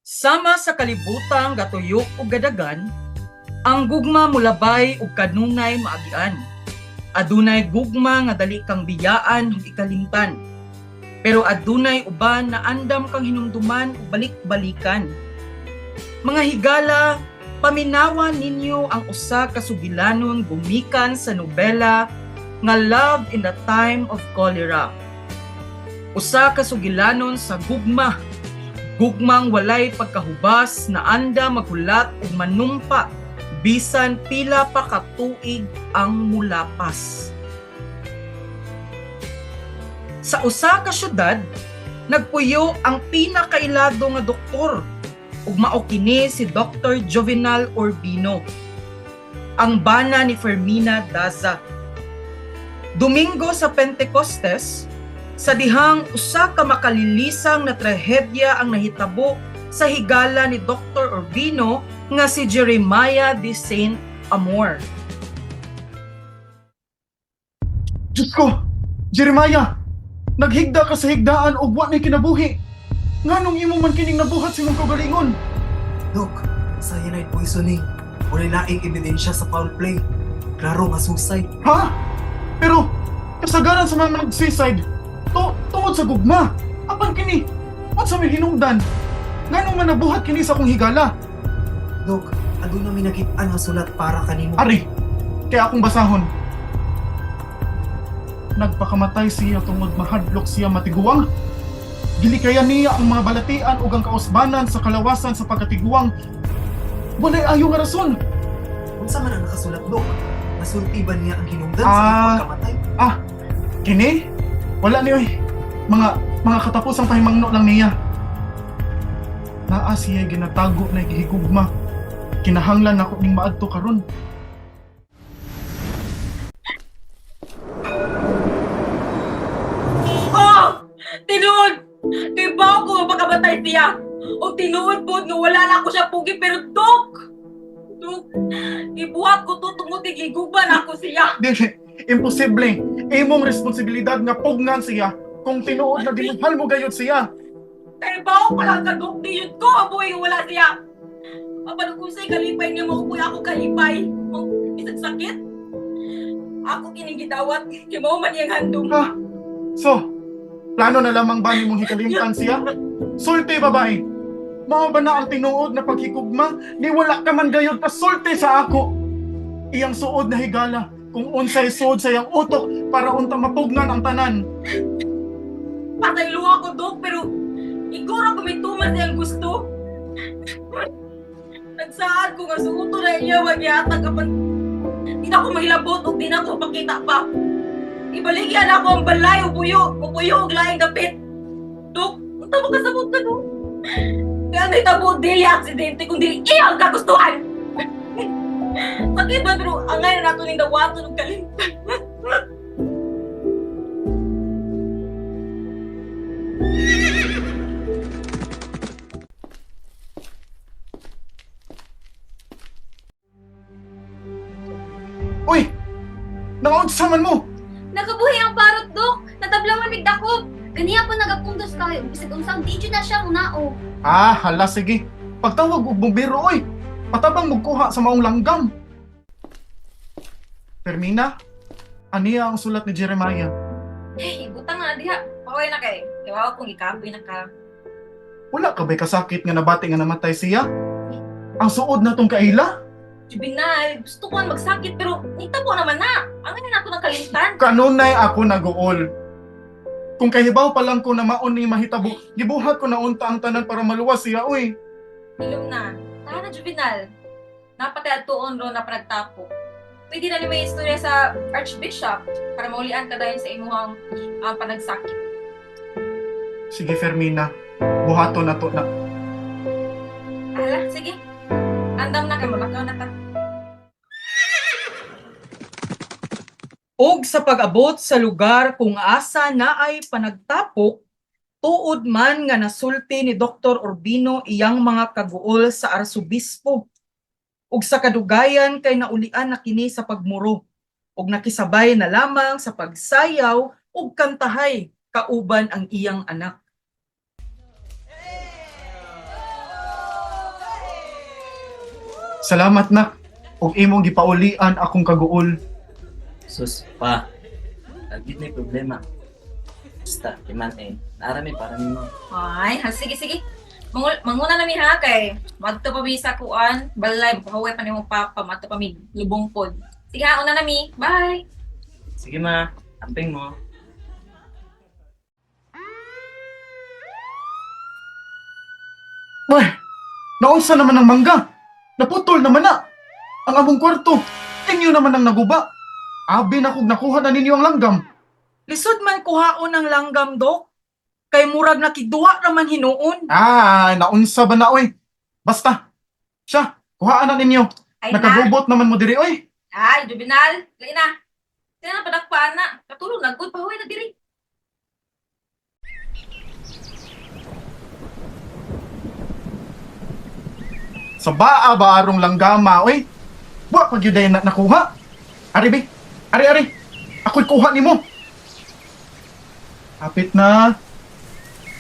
Sama sa kalibutang gatuyok ug gadagan, ang gugma mulabay ug kanunay maagian. Adunay gugma nga dali kang biyaan ug ikalimtan. Pero adunay uban na andam kang hinumduman ug balik-balikan. Mga higala, paminawan ninyo ang usa ka sugilanon gumikan sa nobela nga Love in the Time of Cholera. Usa ka sugilanon sa gugma, gugmang walay pagkahubas na anda maghulat ug manumpa bisan pila pa ka tuig ang mulapas. Sa usa ka syudad, nagpuyo ang pinakailado nga doktor ug mao kini si Dr. Jovenal Urbino, ang bana ni Fermina Daza. Domingo sa Pentecostes, sa dihang usa ka makalilisang na trahedya ang nahitabo sa higala ni Dr. Urbino nga si Jeremiah de Saint Amor. Diyos ko! Jeremiah! Naghigda ka sa higdaan o wa ni kinabuhi! Nganong imo man kining nabuhat sa imong kaugalingon? Dok, cyanide poisoning. Walay laing ebidensya sa foul play. Klaro nga suicide. Ha? Pero, kasagaran sa mga nag-suicide, tungod sa gugma. Apan kini, what sa may hinungdan? Nganong man nabuhat kini sa akong higala? Dok, aduna mi nakit-an nga sulat para kanimo. Ari, kaya akong basahon. Nagpakamatay siya tungod mahadlok siya matiguang. Gilikayan niya ang mga balatian ug ang kausbanan sa kalawasan sa pagkatiguang. Walay ayo nga rason. Unsa man ang nakasulat, Dok? Nasulti ba niya ang hinungdan sa iyong pagkamatay? Kini? Wala ni oy. Mga katapusang pahimangno lang niya. Naa siya ginatago na gihigugma. Kinahanglan ako ning maadto karon. Tinuod! Diba ako mapakamatay siya? O tinuod po nga wala na ako siya pugi pero Dok! Ibuhat ko to tungod igiguban ako siya. Dili, imposible. Imong responsibilidad nga pugnan siya kung tinuod na dinahal mo gayud siya. Kaya ba ako palang kagok diyot ko abuhay nga wala siya? Paano kung sa'y kalipay nga makukuya ako kalipay? Isang sakit? Ako kinigidawat, kimaw man yung handong. Ha? So, plano na lamang ba nimong hikalimtan siya? Sulti babae. Mao ba na ang tinuod na paghikugma? Ni wala ka man gayud pa sulti sa ako. Iyang suod na higala kung unsay suod sa iyang utok para unta mapugnan ang tanan. Patay luwa ko, Dok, pero igura ko may tuman siyang gusto. Nagsaan ko nga suuto na iya magyatag kapag di na ako mahilabot o di na ako pakita pa. Ibaligyan ako ang balay o puyo og laing dapit. Dok, unta mo kasabot ka, Dok? Kaya nahitabo dili aksidente kundi iyang kagustuhan. Sakit ba pero ang ngayon nato ning dawato ng kalimtan. Uy! Nangaunsa man mo! Nagabuhi ang parot, Dok! Natablawan mig dakop! Ganiya po nagapuntos kayo, bisag unsang di na siya unao. Hala sige. Pagtawag og bumbero oy. Patabang magkuha sa maong langgam. Fermina, aniya ang sulat ni Jeremiah. Hey, butang na diha. Paway na kay. Iwaw kung ikapoy na ka. Wala ka ba'y kasakit nga nabati nga namatay siya? Ang suod na tong kaila? Juvenal, gusto ko magsakit pero nitabo naman na. Ang ngayon nato ng kalimtan. Kanunay ako naguol. Kung kahibaw pa lang ko na maon ni mahitabo, gibuhat ko na unta ang tanan para maluwas siya, uy. Ilom na. Tahan na, Juvenal. Napatay at tuon ro na panagtapo. Pwede na ni may istorya sa Archbishop para maulian ka dahil sa imuhang panagsakit. Sige, Fermina. Buhato na to na. Ala, sige. Andam na ka, mabakaw na ta. Og sa pag-abot sa lugar kung asa naay panagtapok, tuod man nga nasulti ni Dr. Urbino iyang mga kaguol sa arsobispo. Ug sa kadugayan kay naulian na kini sa pagmuro, ug nakisabay na lamang sa pagsayaw ug kantahay kauban ang iyang anak. Salamat na. Ug imong gipaulian akong kaguol. Sus, pa. Agit na yung problema. Basta, iman eh. Naarami para mo. Ay, sige, sige. Manguna na mi ha kay. Madto pa mi sa kuan. Balay, pahuwi pa ni mong papa. Madto pa mi lubong pod. Sige ha, una na mi. Bye! Sige ma, amping mo. Wah, naunsa naman ang mangga. Naputol naman na. Ang among kwarto. Inyo naman ang naguba. Abi na kung nakuha na ninyo ang langgam. Lisod man kuhaon ang langgam, Dok. Kay murag nakiduwa naman hinuon. Naunsa ba na, oy? Basta. Siya, kuhaan na ninyo. Ay na. Nakagubot naman mo diri, oy. Ay, Juvenal. Lain na. Sino na padakpaan na. Katulong na. Good, pahuwi na diri. Sa baa ba arong langgama, oy? Wa pag yun na nakuha. Ari, be. Ari. Ako'y kuha ni mo. Hapit na.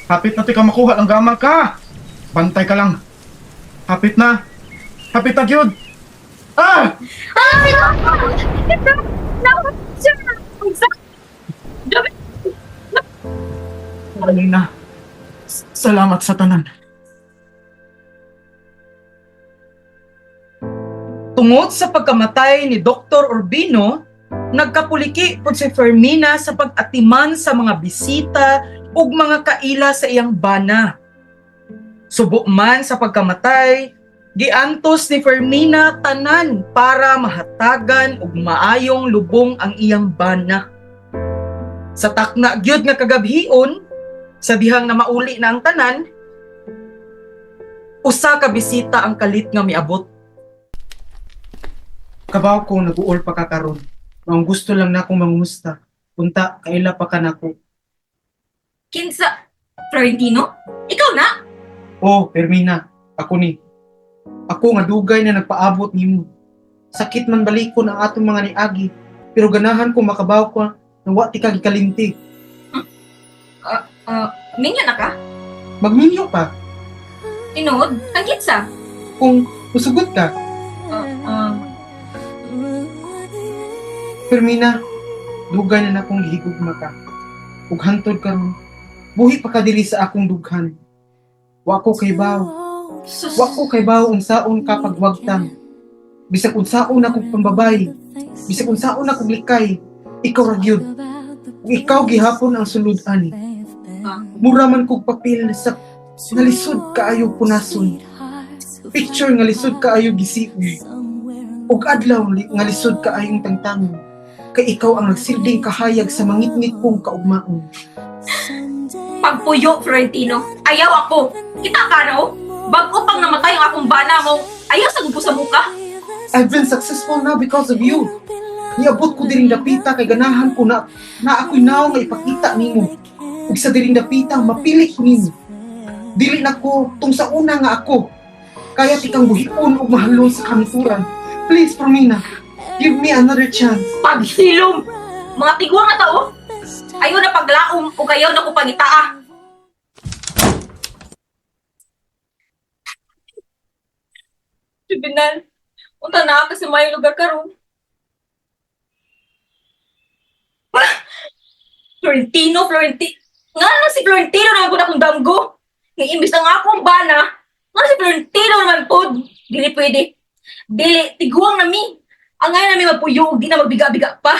Hapit na ka makuha langgama ka. Bantay ka lang. Hapit na. Hapit na, gyud. Ah! Alina. Salamat sa tanan. Tungod sa pagkamatay ni Dr. Urbino, nagkapuliki pod si Fermina sa pag-atiman sa mga bisita ug mga kaila sa iyang bana. Subo man sa pagkamatay, giantos ni Fermina tanan para mahatagan og maayong lubong ang iyang bana. Sa takna gyud nga kagabhion, sa dihang na mauli na ang tanan, usa ka bisita ang kalit nga miabot. Kabaw ko nag-uol pa ka karon. Ang gusto lang na akong mangumusta. Punta, kaila pa ka nako. Kinsa? Florentino? Ikaw na? Oh, Fermina, ako ni. Ako nga dugay na nagpaabot nimo. Sakit man balikon ang atong mga niagi, pero ganahan ko makabaw ko na wa ti ka gikalimti. Minyo na ka? Magminyo pa Tinood? Ang kinsa? kung usugot ka. Fermina, dugay na akong gihigugma ka. Ug hantod karon, buhi pa ka diri sa akong dughan. Wa ko kay baw. Sus. Wa ko kay baw unsaon ka pagwagtang. Bisag unsaon akong pambabay, bisag unsaon akong likay, ikaw ra gyud. Ug ikaw gihapon ang sulod ani. Mura man kog papel sa nalisod kaayo punason. Picture nga lisod kaayo gisiun. Ug adlaw nga lisod kaayong tangtangon. Kay ikaw ang nagsilbing kahayag sa mangitngit kong kaugmaon. Pagpuyo, Florentino. Ayaw ako. Kita ka raw. Bago pang namatay ang akong bana mo. Ayaw sa gupo sa muka. I've been successful now because of you. Niabot ko diring dapita kay ganahan ko na ako'y naong nga ipakita nimo. Ug sa diring dapita mapili ko nimo. Dili na ko tung sa una nga ako. Kaya tikang buhion ug mahalon sa kamituran. Please, Fermina, give me another chance. Paghilom. Mga tigwa nga tao. Ayaw na paglaom o ayaw na ko pangitaa. Juvenal, unta na ka sa may lugar karon. Florentino. Nga na si Florentino naman po na akong damgo. Nga imbis na nga akong bana, nga si Florentino naman po. Dili pwede. Dili, tiguang na mi. Ang ngayon namin magpuyo, di na magbiga-biga pa.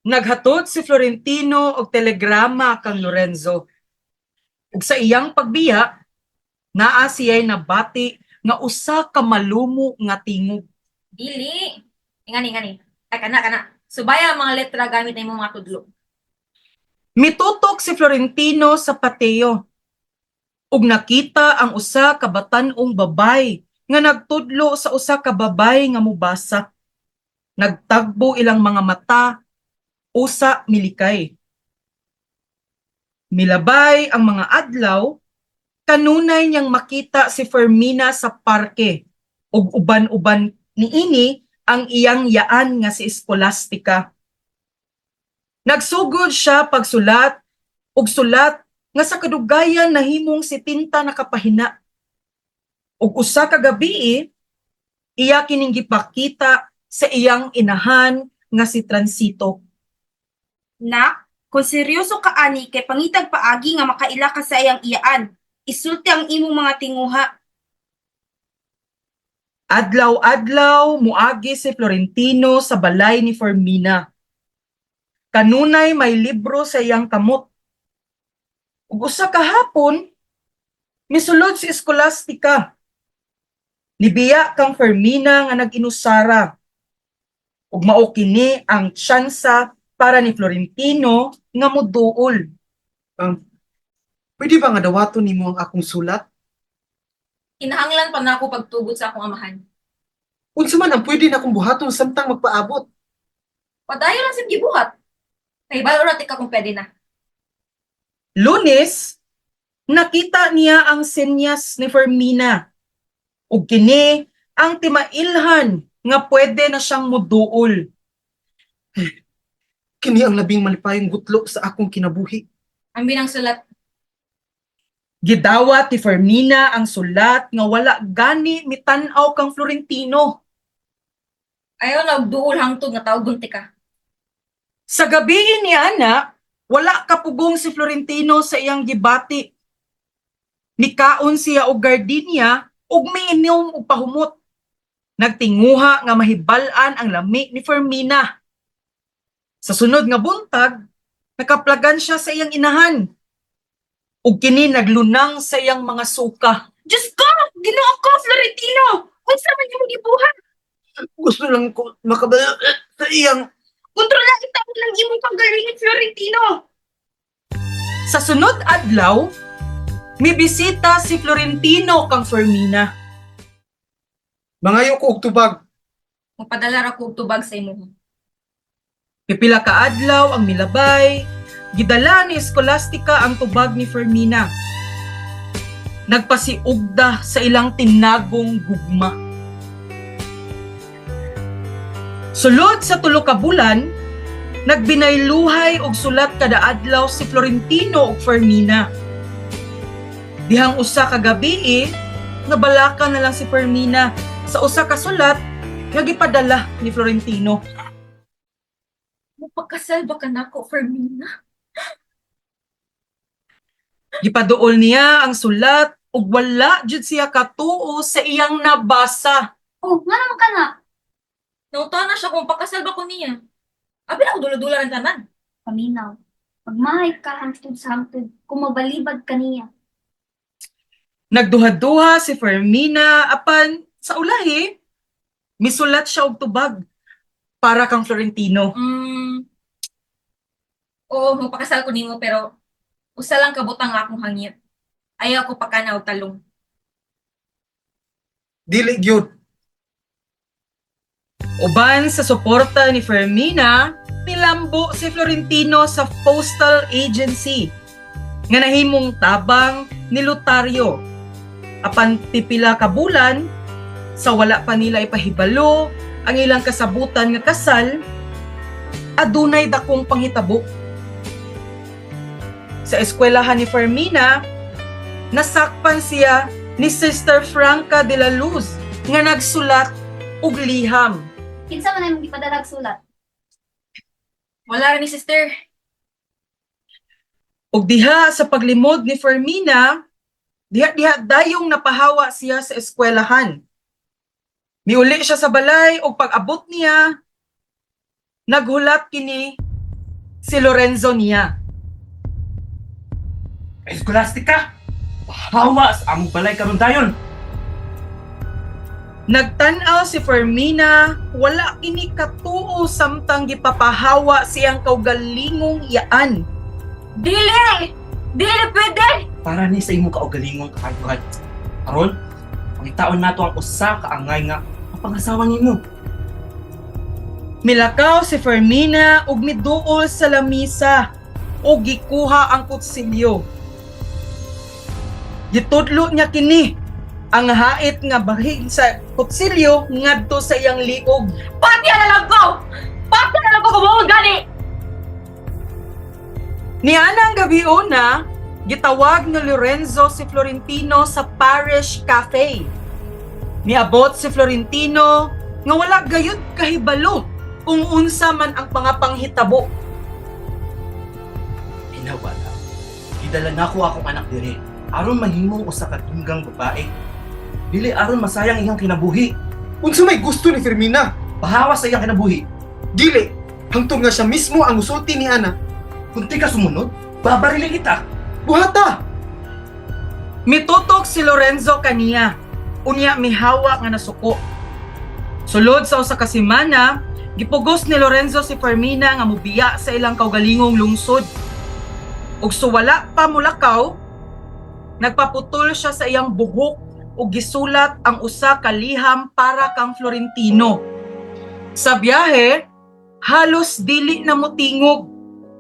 Naghatod si Florentino og telegrama kang Lorenzo. Ug sa iyang pagbiya, naa siya'y nabati nga usa ka malumo nga tingog. Dili. Ingani. Ay, kana. Subaya ang mga letra gamit na yung mga tudlo. Mitutok si Florentino sa pateo. Ug nakita ang usa ka batan-ong babay nga nagtudlo sa usa ka babay nga mubasa. Nagtagbo ilang mga mata, usa milikay. Milabay ang mga adlaw, kanunay niyang makita si Fermina sa parke ug uban-uban niini ang iyang yaan nga si Scholastica. Nagsugod siya pagsulat ug sulat nga sa kadugayan nahimong 70 na kapahina. Ug usa ka gabi iya kining gipakita sa iyang inahan nga si Transito. Nak, kung seryoso ka ani kay pangitag paagi nga makaila ka sa iyang iyaan, isulti ang imong mga tinguha. Adlaw-adlaw muagi si Florentino sa balay ni Fermina. Kanunay may libro sa iyang kamot. Ug usa ka hapon, misulod si Scholastica. Nibiya kang Fermina nga nag-inusara. Ug mao kini ang tsansa para ni Florentino nga moduol. Pwede ba nga dawaton nimo ang akong sulat? Kinahanglan pa na ako pagtugod sa akong amahan. Unsa man ang pwede na akong buhaton samtang magpaabot? Padayon lang sa gibuhat. Kay balo ra ka kung pwede na. Lunes, nakita niya ang senyas ni Fermina. Ug kini ang timailhan nga pwede na siyang moduol. Kini ang labing malipayong gutlo sa akong kinabuhi. Ang binang sulat. Gidawat ni Fermina ang sulat nga wala gani mitan-aw kang Florentino. Ayaw na og duol hangtod nga tawgon ti ka. Sa gabi ni anak, wala kapugong si Florentino sa iyang gibati. Nikaon siya og gardenia ug miinom og pahumot. Nagtinguha nga mahibalan ang lami ni Fermina. Sa sunod nga buntag, nakaplagan siya sa iyang inahan. Ug kini naglunang sa iyang mga suka. Diyos ko! Ginoo ko, Florentino! Unsa man imong gibuhat? Gusto lang ko makabala sa iyang... Kontrola itawag lang imong panggalingin, Florentino! Sa sunod adlaw, may bisita si Florentino kang Fermina. Mangayo ko og tubag. Mapadala ra ko og tubag sa imo. Pipila ka adlaw ang milabay, gidala ni Scholastica ang tubag ni Fermina. Nagpasiugda sa ilang tinagong gugma. Sulod sa tulo ka bulan, nagbinayluhay og sulat kada adlaw si Florentino ug Fermina. Dihang usa ka gabi nabalaka na lang si Fermina sa usa ka sulat nga gipadala ni Florentino. Mupagkasal ba ka nako, Fermina? Gipaduol niya ang sulat ug wala jud siya katuo sa iyang nabasa. Oh, nga naman ka na. Nauta na siya kung pakasal ba ko niya. Abi na ako dula-dula ng tanan. Paminaw. Magmahay ka hangtod sa hangtod kung mabalibad ka niya. Nagduha-duha si Fermina apan sa ulahi misulat siya og tubag para kang Florentino. Oo, magpakasal ko nimo pero usa lang kabutang nga akong hangit. Ayaw ko pakana og talong. Dili gyud. Uban sa suporta ni Fermina, nilambo si Florentino sa postal agency nga nahimong tabang ni Lotario. Apan pipila ka bulan, sa wala pa nila ipahibalo ang ilang kasabutan nga kasal, adunay dakong panghitabo. Sa eskwelahan ni Fermina, nasakpan siya ni Sister Franca de la Luz nga nagsulat og liham. Kinsa man imong gipadalag sulat? Wala rin ni sister. Ug diha sa paglimod ni Fermina, diha dayong napahawa siya sa eskwelahan. Miuli siya sa balay ug pag-abot niya, naghulat kini si Lorenzo niya. Scholastica! Hawa sa among balay karon dayon. Nagtan-aw si Fermina, wala kini katuo samtang gipapahawa siyang kaugalingong yaan. Dili! Dili pwede! Para ni sa imo kaugalingong kahayuhan. Aron, pangitaon nato ang usa ka angay nga mapangasawa nimo. Milakaw si Fermina ug miduol sa lamisa ug gikuha ang kutsilyo. Gitudlo niya kini ang hait nga bahig sa kutsilyo ngadto sa iyang liog. Pati na lang ko! Pati na lang ko kumuhon gani! Niana ang gabi una, gitawag ni Lorenzo si Florentino sa Parish Cafe. Niabot si Florentino nga wala gayud kahibalo kung unsa man ang pangapanghitabo. Hinawala. Gidala na ko akong anak diri. Aron mahimong usa ka tunggang babae. Dili aron masayang iyang kinabuhi. Unsa may gusto ni Fermina? Pahawa sa iyang kinabuhi. Dili, hangtod nga siya mismo ang usulti ni Ana. Kung di ka sumunod, babarilin kita. Buhata! Mitutok si Lorenzo kaniya. Unya mihawa nga nasuko. Sulod sa usa ka semana, gipugos ni Lorenzo si Fermina nga mubiya sa ilang kaugalingong lungsod. Ug suwala pa mulakaw, nagpaputol siya sa iyang buhok ug gisulat ang usa ka liham para kang Florentino. Sa biyahe, halos dili na motingog,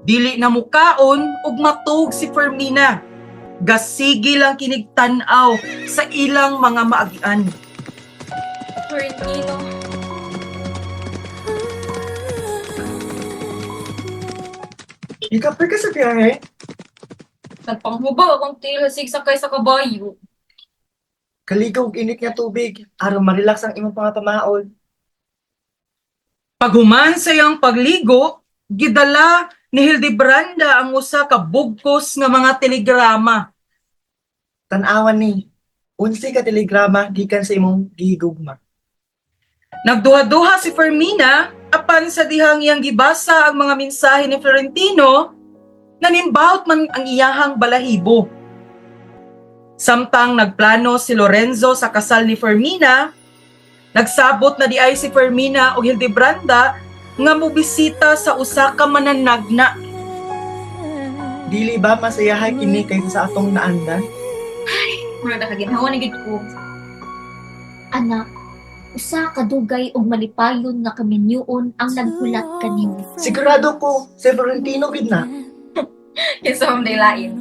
dili na mukaon ug matug si Fermina. Gasigi lang kinig tan-aw sa ilang mga maagian. Florentino. Ikaper ka sa biyahe? Nagpanghubaw akong tilasig sakay sa kabayo. Kaligaw og init nga tubig, aron ma-relax ang imong pangapamaol. Paghuman sa iyang pagligo, gidala ni Hildebranda ang usa ka bugkos nga mga telegrama. Tan-awan ni, unsi ka telegrama gikan sa imong gihigugma. Nagduha-duha si Fermina apan sa dihang iyang gibasa ang mga mensahe ni Florentino, nanimbaut man ang iyahang balahibo. Samtang nagplano si Lorenzo sa kasal ni Fermina, nagsabot na di ay si Fermina o Hildebranda nga mobisita sa usa ka mananagna. Dili ba masayahay kini kaysa sa atong naandan? Mura na kaginhawa ni gid ko. Anak, usa ka dugay og malipayon nga kaminyuon ang naghulat kanimo. Sigurado ko, si Florentino gid na. Kinsa man lain.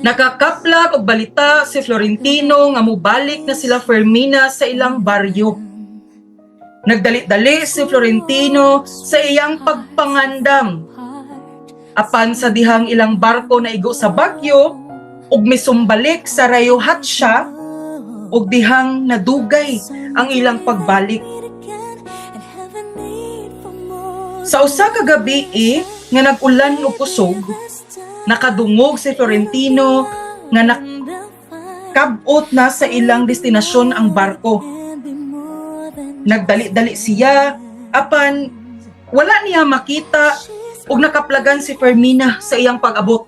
Nakakaplag og balita si Florentino nga mubalik na sila Fermina sa ilang baryo. Nagdali-dali si Florentino sa iyang pagpangandam. Apan sa dihang ilang barko na igo sa bagyo, ug misumbalik sa Rayo Hatsya, ug dihang nadugay ang ilang pagbalik. Sa usa ka gabi nga nag-ulan og kusog, nakadungog si Florentino nga nakabot na sa ilang destinasyon ang barko. Nagdali-dali siya, apan wala niya makita ug nakaplagan si Fermina sa iyang pag-abot.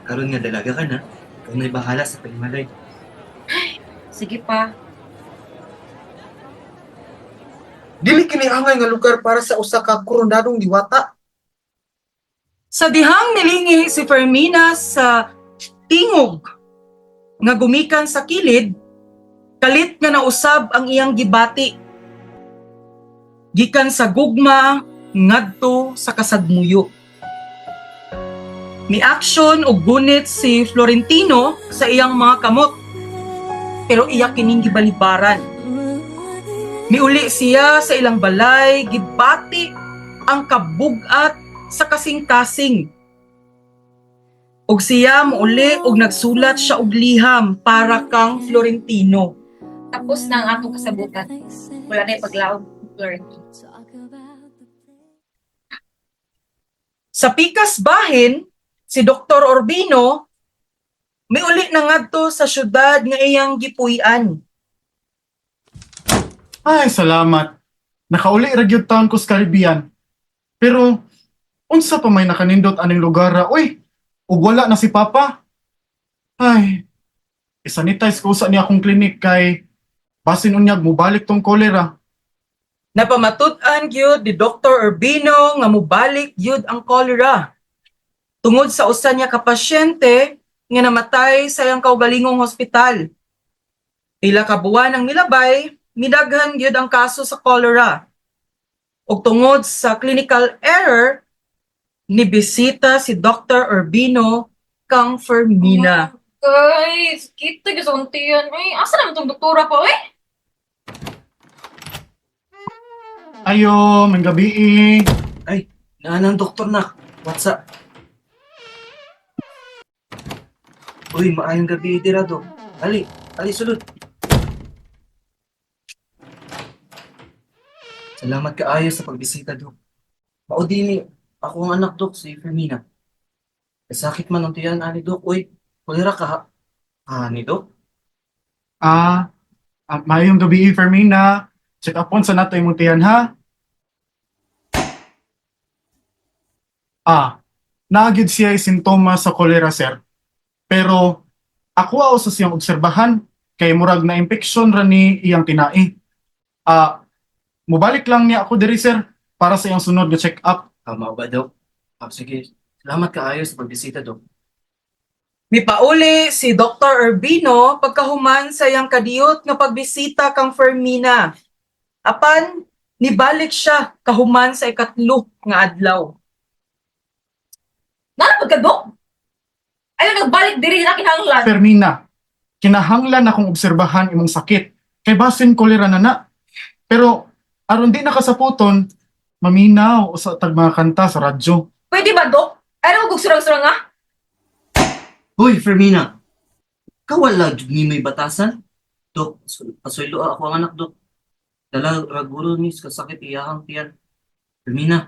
Karon nga dalaga ka na, ikaw na'y bahala sa pagmalay. Sige pa. Dili kini angay nga lugar para sa usa ka koronadong diwata. Sa dihang nilingi si Fermina sa tingog nga gumikan sa kilid, kalit nga nausab ang iyang gibati. Gikan sa gugma ngadto sa kasagmuyo. Ni-action og gunit si Florentino sa iyang mga kamot, pero iya kining gibalibaran. Miuli siya sa ilang balay, gibati ang kabugat sa kasing-kasing. Ug siya muuli og nagsulat siya og liham para kang Florentino. Tapos na ang atong kasabutan. Wala na yung paglaog. Florentino. Sa pikas bahin, si Dr. Urbino miuli na ngadto sa syudad nga iyang gipuy-an. Ay, salamat. Nakauli ra gyud taon ko sa Caribbean. Pero unsa pa may nakanindot aning lugar ra? Uy, ug wala na si Papa. Ay, isanitize ko sa niya akong klinik kay basin unyag mubalik tong kolera. Napamatud-an gyud ni Dr. Urbino nga mubalik gyud ang cholera. Tungod sa usa niya ka pasyente nga namatay sa iyang kaugalingong hospital. Pila ka buwan ang milabay, midaghan gyud ang kaso sa cholera. Ug tungod sa clinical error, nibisita si Dr. Urbino kang Fermina. Guys, kita sa untian. Ay, asa naman tong doktora pa, eh? Ayo, may gabi Naanang doktor na. What's up? Uy, maayong gabi dira do. Ali, sulod. Salamat kaayo sa pagbisita do. Maudi ni ako ang anak dok si Fermina. Kasakit man ang tiyan ani dok. Uy, kulira ka ha. Ni dok. Mayong gabi, Fermina. Check upon sa nato imong tiyan, ha? Naagid siya ay sintomas sa kolera, sir. Pero, ako aw sa siyang obserbahan, kay murag na infeksyon ra ni iyang tinai. Mubalik lang niya ako diri, sir, para sa iyang sunod na check-up. Mao ba dok? Sige. Salamat kaayo sa pagbisita dok. Mipauli si Dr. Urbino pagkahuman sa iyang kadiyot nga pagbisita kang Fermina. Apan, nibalik siya kahuman sa ikatlo nga adlaw. Nanapod ka, Dok? Ayaw nagbalik diri na kinahanglan. Fermina, kinahanglan akong obserbahan imong sakit. Kay basin kolera na. Pero, aron di nakasaputon, maminaw sa tag mga kanta sa radyo. Pwede ba, Dok? Ayaw mo surang-surang, nga? Hoy, Fermina. Kawala jud ni may batasan? Dok, pasuylo ako ang anak dok. Dala raguro ni sa sakit iyahang tiyan. Fermina,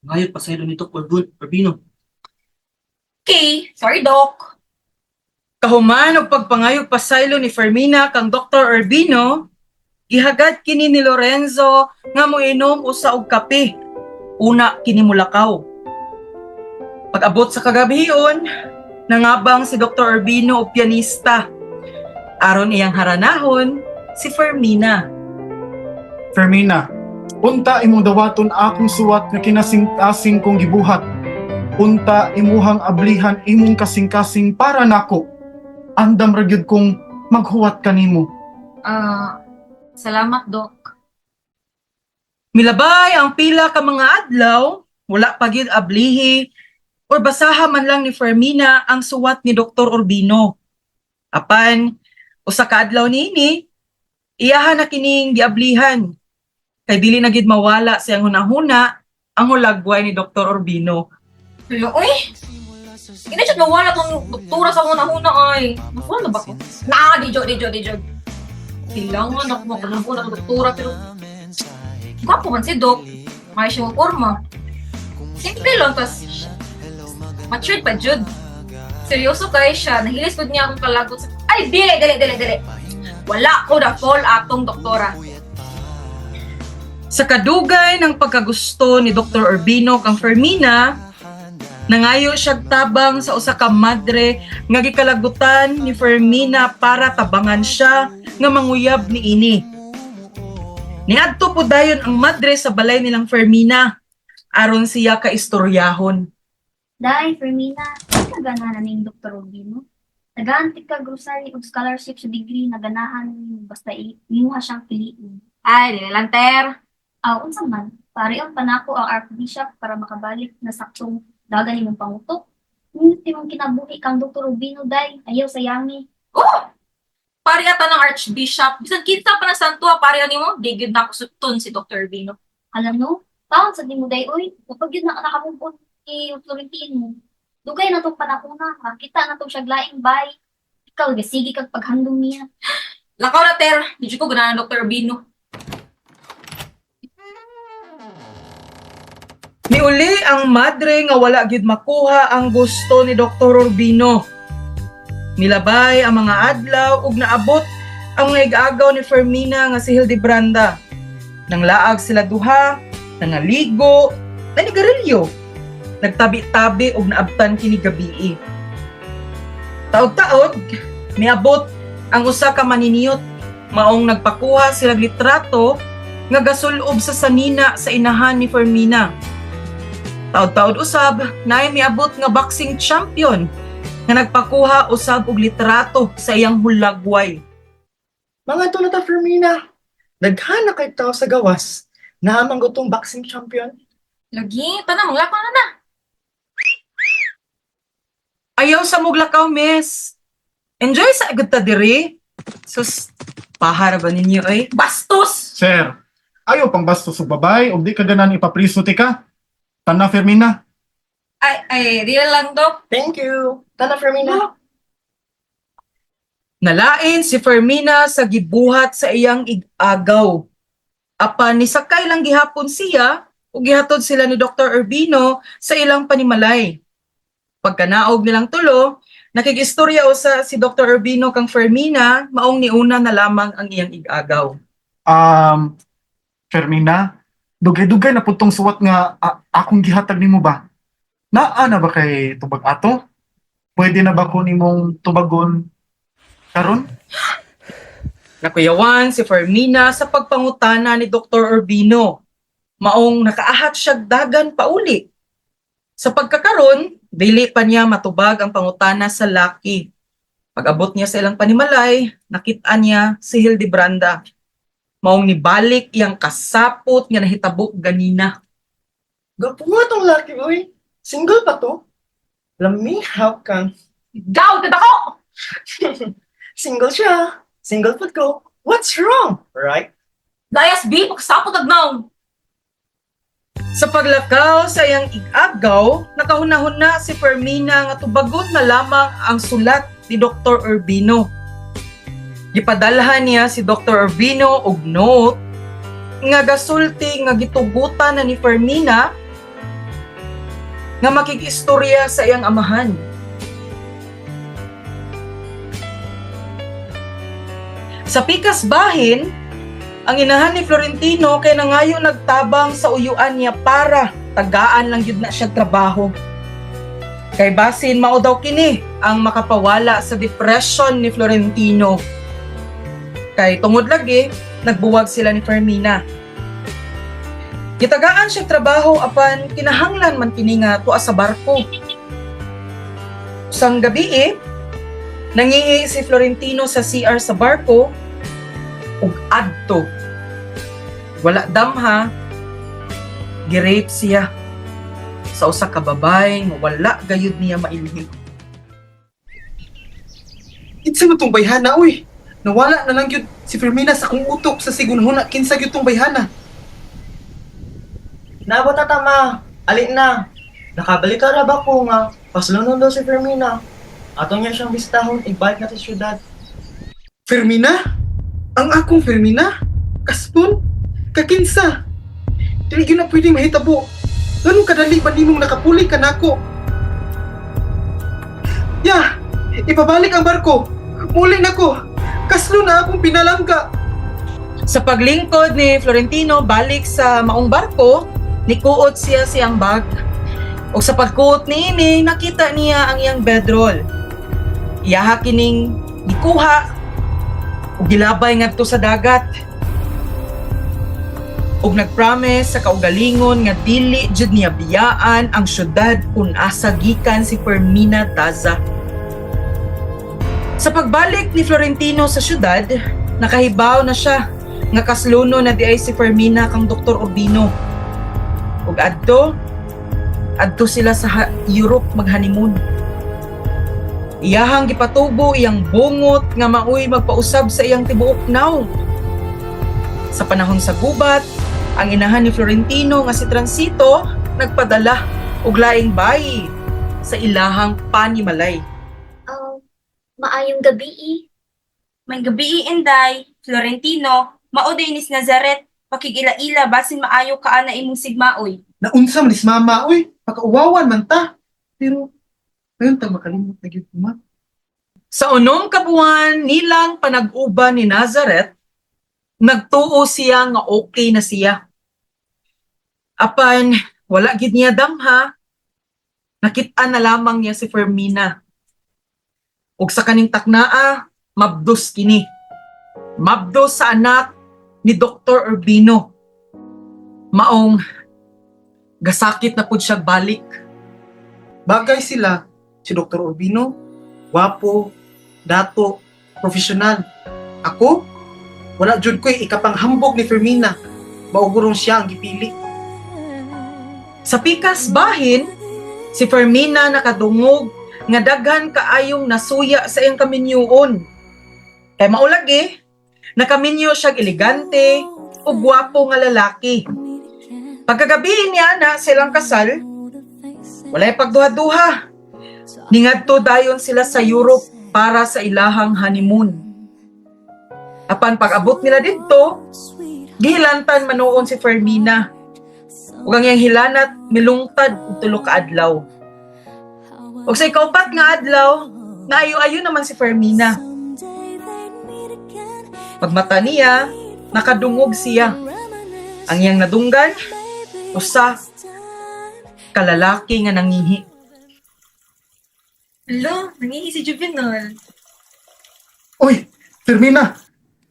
ngayon pasaylo ni Dok Urbino. Okay. Sorry, Dok. Kahuman og pagpangayog pasaylo ni Fermina kang Dr. Urbino, gihagad kini ni Lorenzo nga moinom usa og kape. Una kini mulakaw. Pag-abot sa kagabion, nangabang si Dr. Urbino og pianista. Aron iyang haranahon si Fermina. Fermina, unta imong dawaton akong suwat nga kinasing-asing kong gibuhat. Unta imuhang ablihan imong kasing-kasing para nako. Andam ra gyud kong maghuwat kanimo. Salamat, Dok. Milabay ang pila ka mga adlaw, wala pa gyud ablihi or basaha man lang ni Fermina ang suwat ni Dr. Urbino. Apan, usa ka adlaw nini, iyahan na kining giablihan. Kay dili na gid mawala sa iyang hunahuna ang hulagway ni Dr. Urbino. Hello, uy! Hindi siya nawala tong doktora sa una-una, ay. Nafuan na ba ko? Di jod. Kailangan ako makalamuna ng doktora, pero gwapo man si Dok. May siya forma. Simple lang, tas matured pa, Jud. Seryoso kay siya, nahilis ko niya akong kalagot sa... Ay, dili. Wala ko na fall atong doktora. Sa kadugay ng pagkagusto ni Dr. Urbino kang Fermina, nangayo siya tabang sa usa ka madre nga gikalagutan ni Fermina para tabangan siya nga manguyab ni ini. Niadto po dayon ang madre sa balay nilang Fermina aron siya ka istoryahon. Dai, Fermina, ka ganahan ning Dr. Urbino. Nagaantik ka grocery ug scholarship sa degree na ganahan basta imuha siyang piliin. Ay, dili lang, Ter. Unsa man, pariyon pa nako ang Archbishop para makabalik na saktong dagan imong pangutok. Ngunit imong kinabuhi kang Dr. Urbino, day, ayaw sayangi. Pari ata ng Archbishop. Bisan kita pa ng santo, pari ni mo, di gyud na ako sutton si Dr. Urbino. Alam no, taon sa di mo day, oy, kapag yun nakamupon ni Florentino, dugay na itong panakuna, makita na itong siya glaing bay. Ikaw, gasigi kag paghandong niya. Lakaw na, Ter. Di ko ganahan ng Dr. Urbino. Niuli ang madre nga wala gyud makuha ang gusto ni Dr. Urbino. Milabay ang mga adlaw ug naabot ang mga igagaw ni Fermina nga si Hildebranda. Nang laag sila duha, nangaligo, nanigarilyo. Nagtabi-tabi ug naabtan kini gabii. Taod-taod, miabot ang usa ka maniniyot maong nagpakuha sila litrato nga gasulob sa sanina sa inahan ni Fermina. Taod-taod usab, naay miabot nga boxing champion nga nagpakuha usab og litrato sa iyang hulagway. Mga ito na ta, Fermina. Naghana kay tao sa gawas. Naamang gutong boxing champion. Lagi, tanang maglakaw na. Ayaw sa muglakaw, miss. Enjoy sa agad ta diri. Sus, pahara ba ninyo ay? Bastos! Sir, ayaw pang bastos sa babae o di ka ganan ipapriso ti ka. Tana, Fermina. Ay, real lang, Dok. Thank you. Tana, Fermina. Nalain si Fermina sa gibuhat sa iyang ig-agaw. Apan nisakay lang gihapon siya ug gihatod sila ni Dr. Urbino sa ilang panimalay. Pagkanaog nilang tulo, nakigistorya usa si Dr. Urbino kang Fermina maong niuna na lamang ang iyang ig-agaw. Fermina, dugay-dugay na putong suwat nga akong gihatag nimo ba? Naa na ba kay tubag ato? Pwede na ba ko nimong tubagon karon? Nakuyawan si Fermina sa pagpangutana ni Dr. Urbino. Maong nakaahat siya dagan pauli. Sa pagkakaron, dili pa niya matubag ang pangutana sa laki. Pag-abot niya sa ilang panimalay, nakita niya si Hildebranda. Maong nibalik iyang kasapot nga nahitabo ganina. Gapo nga tong laki, oy. Single pa to? Lami, how can? Gaw, ako! Single siya. Single pa ko. What's wrong? Right? Layas, B, pagsapot agnaw. Sa paglakaw sa iyang ig-agaw, nakahuna-huna si Fermina nga tubagon na lamang ang sulat ni Dr. Urbino. Gipadalhan niya si Dr. Urbino og note nga gasulti nga gitugutan na ni Fermina nga makikistorya sa iyang amahan. Sa pikas bahin, ang inahan ni Florentino kay nangayo nagtabang sa uyuan niya para tagaan lang yun na siya trabaho. Kay basin mao daw kini ang makapawala sa depression ni Florentino. Kay tungod lagi, nagbuwag sila ni Fermina. Gitagaan siya trabaho apan kinahanglan man kini nga tuwa sa barko. Sang gabi nangihi si Florentino sa CR sa barko ug adto. Wala damha, girape siya sa usa ka babae nga wala gayud niya mailhi. Itsa mo tong bayhana, uy. Nawala na lang yun si Fermina sa kong utok sa sigunhuna kinsa yun tong bayhana. Naabot na tama. Alin na. Nakabalik ka na ba ko nga? Paslunod daw si Fermina. Ato niya siyang bistahon, ibalik na sa syudad. Fermina? Ang akong Fermina? Kaspon? Kakinsa? Dili yun na pwedeng mahitabo. Ganun kadali ba nimong nakapuli ka nako? Ya! Ipabalik ang barko! Muli na ko! Kaslo na akong pinalangka! Sa paglingkod ni Florentino balik sa maong barko, nikuot siya siyang bag. O sa pagkuot niini, nakita niya ang iyang bedroll. Iyaha kining gikuha ug gilabay ngadto sa dagat. Ug nagpromise sa kaugalingon nga dili jud niya biyaan ang syudad kung asa gikan si Fermina Daza. Sa pagbalik ni Florentino sa syudad, nakahibaw na siya nga kasluno na di ay si Fermina kang Dr. Urbino. Ug adto sila sa Europe mag-honeymoon. Iyahang gipatubo iyang bungot nga maoy magpausab sa iyang tibuok naw. Sa panahon sa gubat, ang inahan ni Florentino nga si Transito nagpadala og laing bayi sa ilahang panimalay. Maayong gabi. May gabi, Inday. Florentino, mauday ni Nazaret. Pakigila-ila, basin maayo ka na imong sigmaoy. Naunsa man is mama, uy. Pakauwawan man ta. Pero, ayun ta makalimot na gyud ma. Sa unom ka buwan nilang panag-uban ni Nazaret, nagtuo siya nga okay na siya. Apan, wala gid niya damha. Nakita na lamang niya si Fermina. Ug sa kaning taknaa, mabdos kini. Mabdos sa anak ni Dr. Urbino. Maong gasakit na pud siya balik. Bagay sila, si Dr. Urbino, wapo, dato, profesional. Ako, wala jud ko'y ikapanghambog ni Fermina. Maugurong siya ang gipili. Sa pikas bahin, si Fermina nakadungog nga daghan kaayong nasuya sa iyang kaminyuon. Kay maulag nakaminyo siya elegante ug gwapo nga lalaki. Pagkagabi niya na silang kasal, walay pagduha-duha. Ningadto dayon sila sa Europe para sa ilahang honeymoon. Apan pag-abot nila didto, gihilantan manoon si Fermina. Ug ang iyang hilanat milungtad og 3 ka adlaw. Ug sa ikaupat nga adlaw, naayo-ayo naman si Fermina. Pagmata niya, nakadungog siya. Ang iyang nadunggan, usa ka lalaki nga nangihi. Hello, nangihi si Juvenal. Uy, Fermina,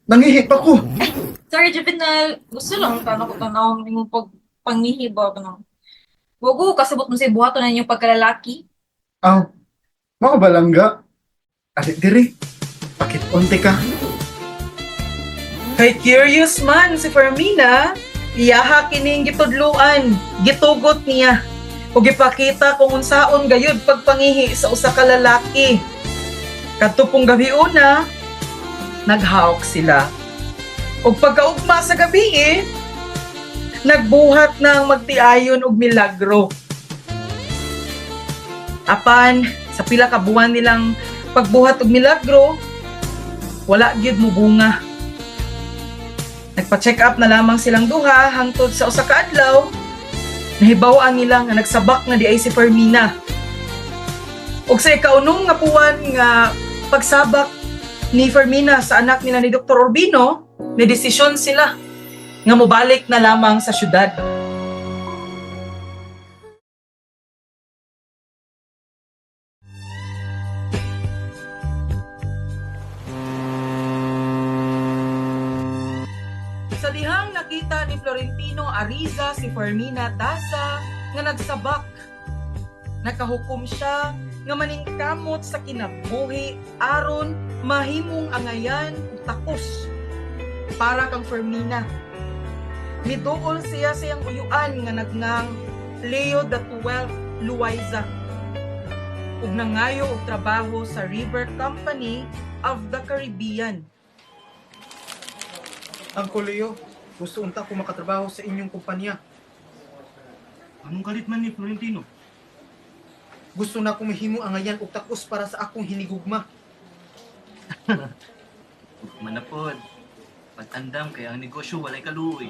nangihi pa ko. Sorry, Juvenal. Gusto lang tanong ko tanong yung pangihi ba ka nang. Wago, kasabot mo sa buhato na yung pagkalalaki. Aw, makabalangga. Adik diri, pakit onte ka. Kay curious man si Fermina, iyaha kining gitudluan, gitugot niya. Ug gipakita kung unsaon gayud pagpangihi sa usa ka lalaki. Kadto pong gabi una, naghawak sila. Ug pagkaugma sa gabi nagbuhat ng magtiayon og milagro. Apan sa pila ka buwan nilang pagbuhat og milagro, wala gyud mo bunga. Nagpa-check up na lamang silang duha hangtod sa usa ka adlaw, nahibaw-an nila nga nagsabak na di ay si Fermina. Ug sa ikaunong nga buwan nga pagsabak ni Fermina sa anak nila ni Dr. Urbino, may desisyon sila nga mobalik na lamang sa syudad. Sa dihang nakita ni Florentino Ariza si Fermina Daza nga nagsabak. Nakahukom siya nga maningkamot sa kinabuhi aron mahimong angayan ug takos para kang Fermina. Miduol siya sa iyang uyuan nga nagngang Leo XII Loaiza ug nangayo og trabaho sa River Company of the Caribbean. Uncle Leo, gusto unta ko makatrabaho sa inyong kumpanya. Anong galit man ni Florentino? Gusto na akong mahimo angayan og takos para sa akong hinigugma. Manapod. Pag-andam kay ang negosyo walay kaluoy.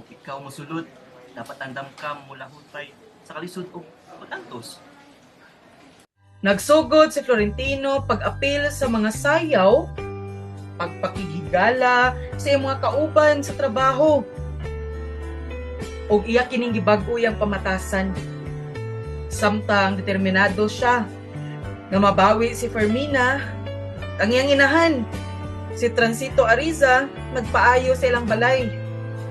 Kung ikaw mosulod, dapat andam ka mula hutay sa kalisod o patantos. Nagsugod si Florentino pag-apil sa mga sayaw, pagpakigigala sa iyang mga kauban sa trabaho. Og iya kining gibag-o iyang pamatasan. Samtang determinado siya nga mabawi si Fermina, ang iyang inahan, si Transito Ariza, nagpaayo sa ilang balay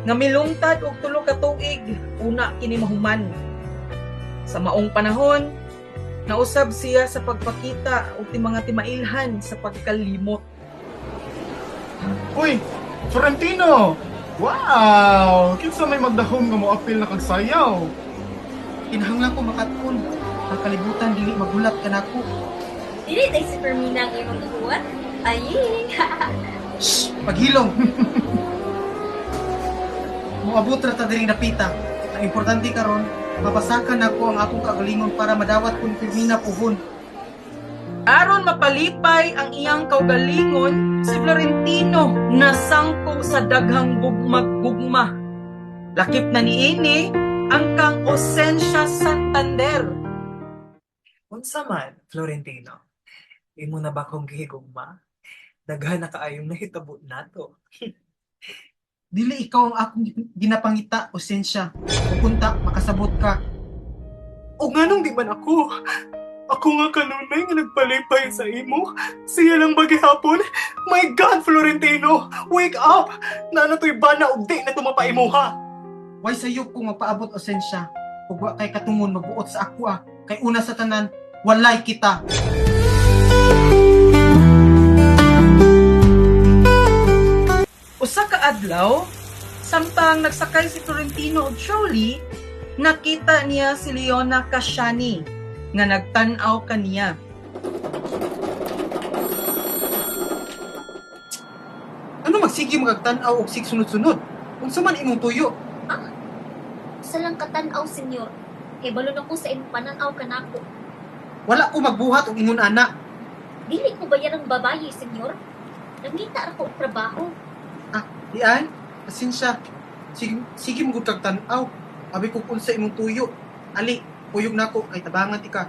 nga milungtad og 3 ka tuig una kini mahuman. Sa maong panahon, nausab siya sa pagpakita og mga timailhan sa pagkalimot. Uy, Florentino! Wow! Kinsa may magdahom nga mo apil na kagsayaw? Kinahanglan ko makatkon. Ang kalibutan dili magulat ka nako. Dili tayo si Fermina ang iyong ihuwan? Ay, Shh! Paghilom! Moabot ra ta diri napita. Ang importante karon, mapasakan ako ang akong kagalingon para madawat kung Fermina puhon. Aron mapalipay ang iyang kaugalingon, si Florentino nasangko sa daghang gugmag-gugma. Lakip na niini ang kang Ocencia Santander. Unsa man, Florentino? Imo na ba kong gihigugma? Daghan na kaayong nahitabo nato. Dili ikaw ang akong ginapangita, Osensya. Pupunta, makasabot ka. O nganong di man ako? Ako nga kanunay nga nagpalipay sa imo. Siya lang bagihapon. My God, Florentino! Wake up! Nana to'y bana og di na tumapaimuha. Why sayo kung magpaabot, Osensya? Ug wa kay katungon magbuot sa ako Kay una sa tanan, walay kita. Usa ka adlaw, samtang nagsakay si Florentino og trolley, nakita niya si Leona Casciani nga nagtan-aw kaniya. Ano magsige magtanaw og sig sunod-sunod? Unsa man imong tuyo? Sa lang katanaw, senyor. Kay balon ako sa imong pananaw kanako. Wala ko magbuhat og ingon ana. Dili ko bayan ng babaye, senyor. Nangita ako og trabaho. Dian, pasensya. Sige mo gud kag tan-aw. Abi ko unsa imong tuyo. Ali, puyog nako kay tabangan tika.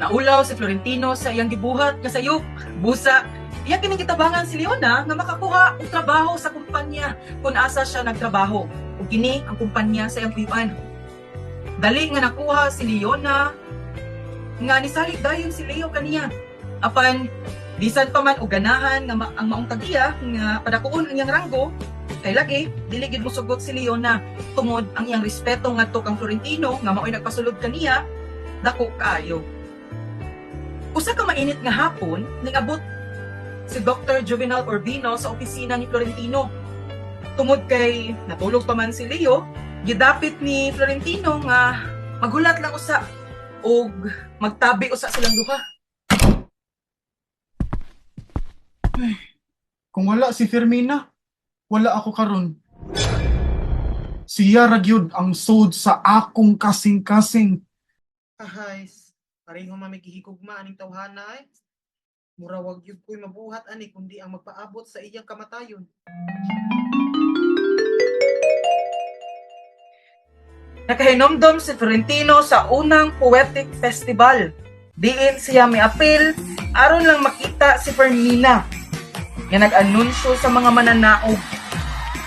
Naulaw si Florentino sa iyang gibuhat nga sayop. Busa, iya kining kitabangan si Leona nga makakuha og trabaho sa kumpanya kung asa siya nagtrabaho. Ug kini ang kumpanya sa iyang kuyuan. Dali nga nakuha si Leona nga nisalig dayon si Leo kaniya. Apan bisan pa man og ganahan nga ang maong tag-iya nga padakuon ang iyang ranggo, kay lagi dili gid mosugot si Leona tungod ang iyang respeto ngadto kang Florentino nga mao'y nagpasulod kaniya dako kaayo. Usa ka mainit nga hapon, ningabot si Dr. Juvenal Urbino sa opisina ni Florentino. Tungod kay natulog pa man si Leo, gidapit ni Florentino nga magulat lang usa og magtabi usa silang duha. Kung wala si Fermina, wala ako karon. Siya ra gyud ang sud sa akong kasing-kasing. Ahay, pareho mamigihigugma aning tawhana ay. Mura wag yun ko'y mabuhat ani kundi ang magpaabot sa iyang kamatayon. Nakahinomdom si Florentino sa unang Poetic Festival. Diin siya may apil aron lang makita si Fermina nga nag-anunsyo sa mga mananaog.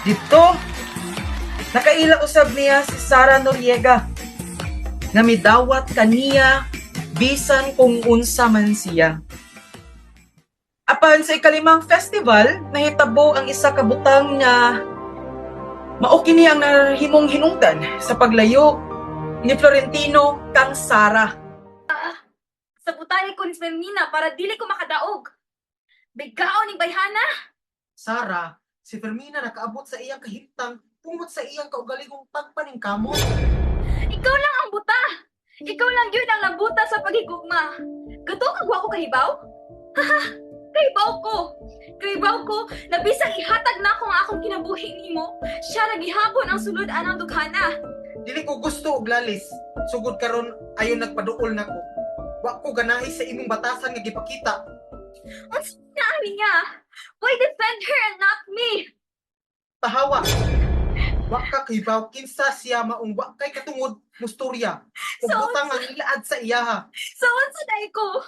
Dito, nakaila usab niya si Sara Noriega nga midawat kaniya bisan kung unsa man siya. Apan sa ikalimang festival, nahitabo ang isa ka butang nga mao kini ang nahimong hinungdan sa paglayo ni Florentino kang Sara. Sa butay ko ni Fermina para dili ko makadaog. Bigaon ning bayhana. Sara, si Fermina nakaabot sa iyang kahimtang tungod sa iyang kaugalingong pagpaning kamot. Ikaw lang ang buta. Ikaw lang yun ang nabuta sa pagigugma. Gato kagwa ko kahibaw? Haha, kahibaw ko. Kahibaw ko na bisang ihatag na ako ang akong kinabuhi nimo. Siya nagihapon ang sulod anang dughana. Dili ko gusto og lalis. Sugod karon ayon nagpaduol nako. Wa ko ganahi sa imong batasan nga gipakita. Unsa na ani niya? Why defend her and not me? Tahawa. Wa ka kahibaw kinsa siya maong wa kay katungod musturya. Ug So- butang ang ilaad sa iyaha. So unsa day ko?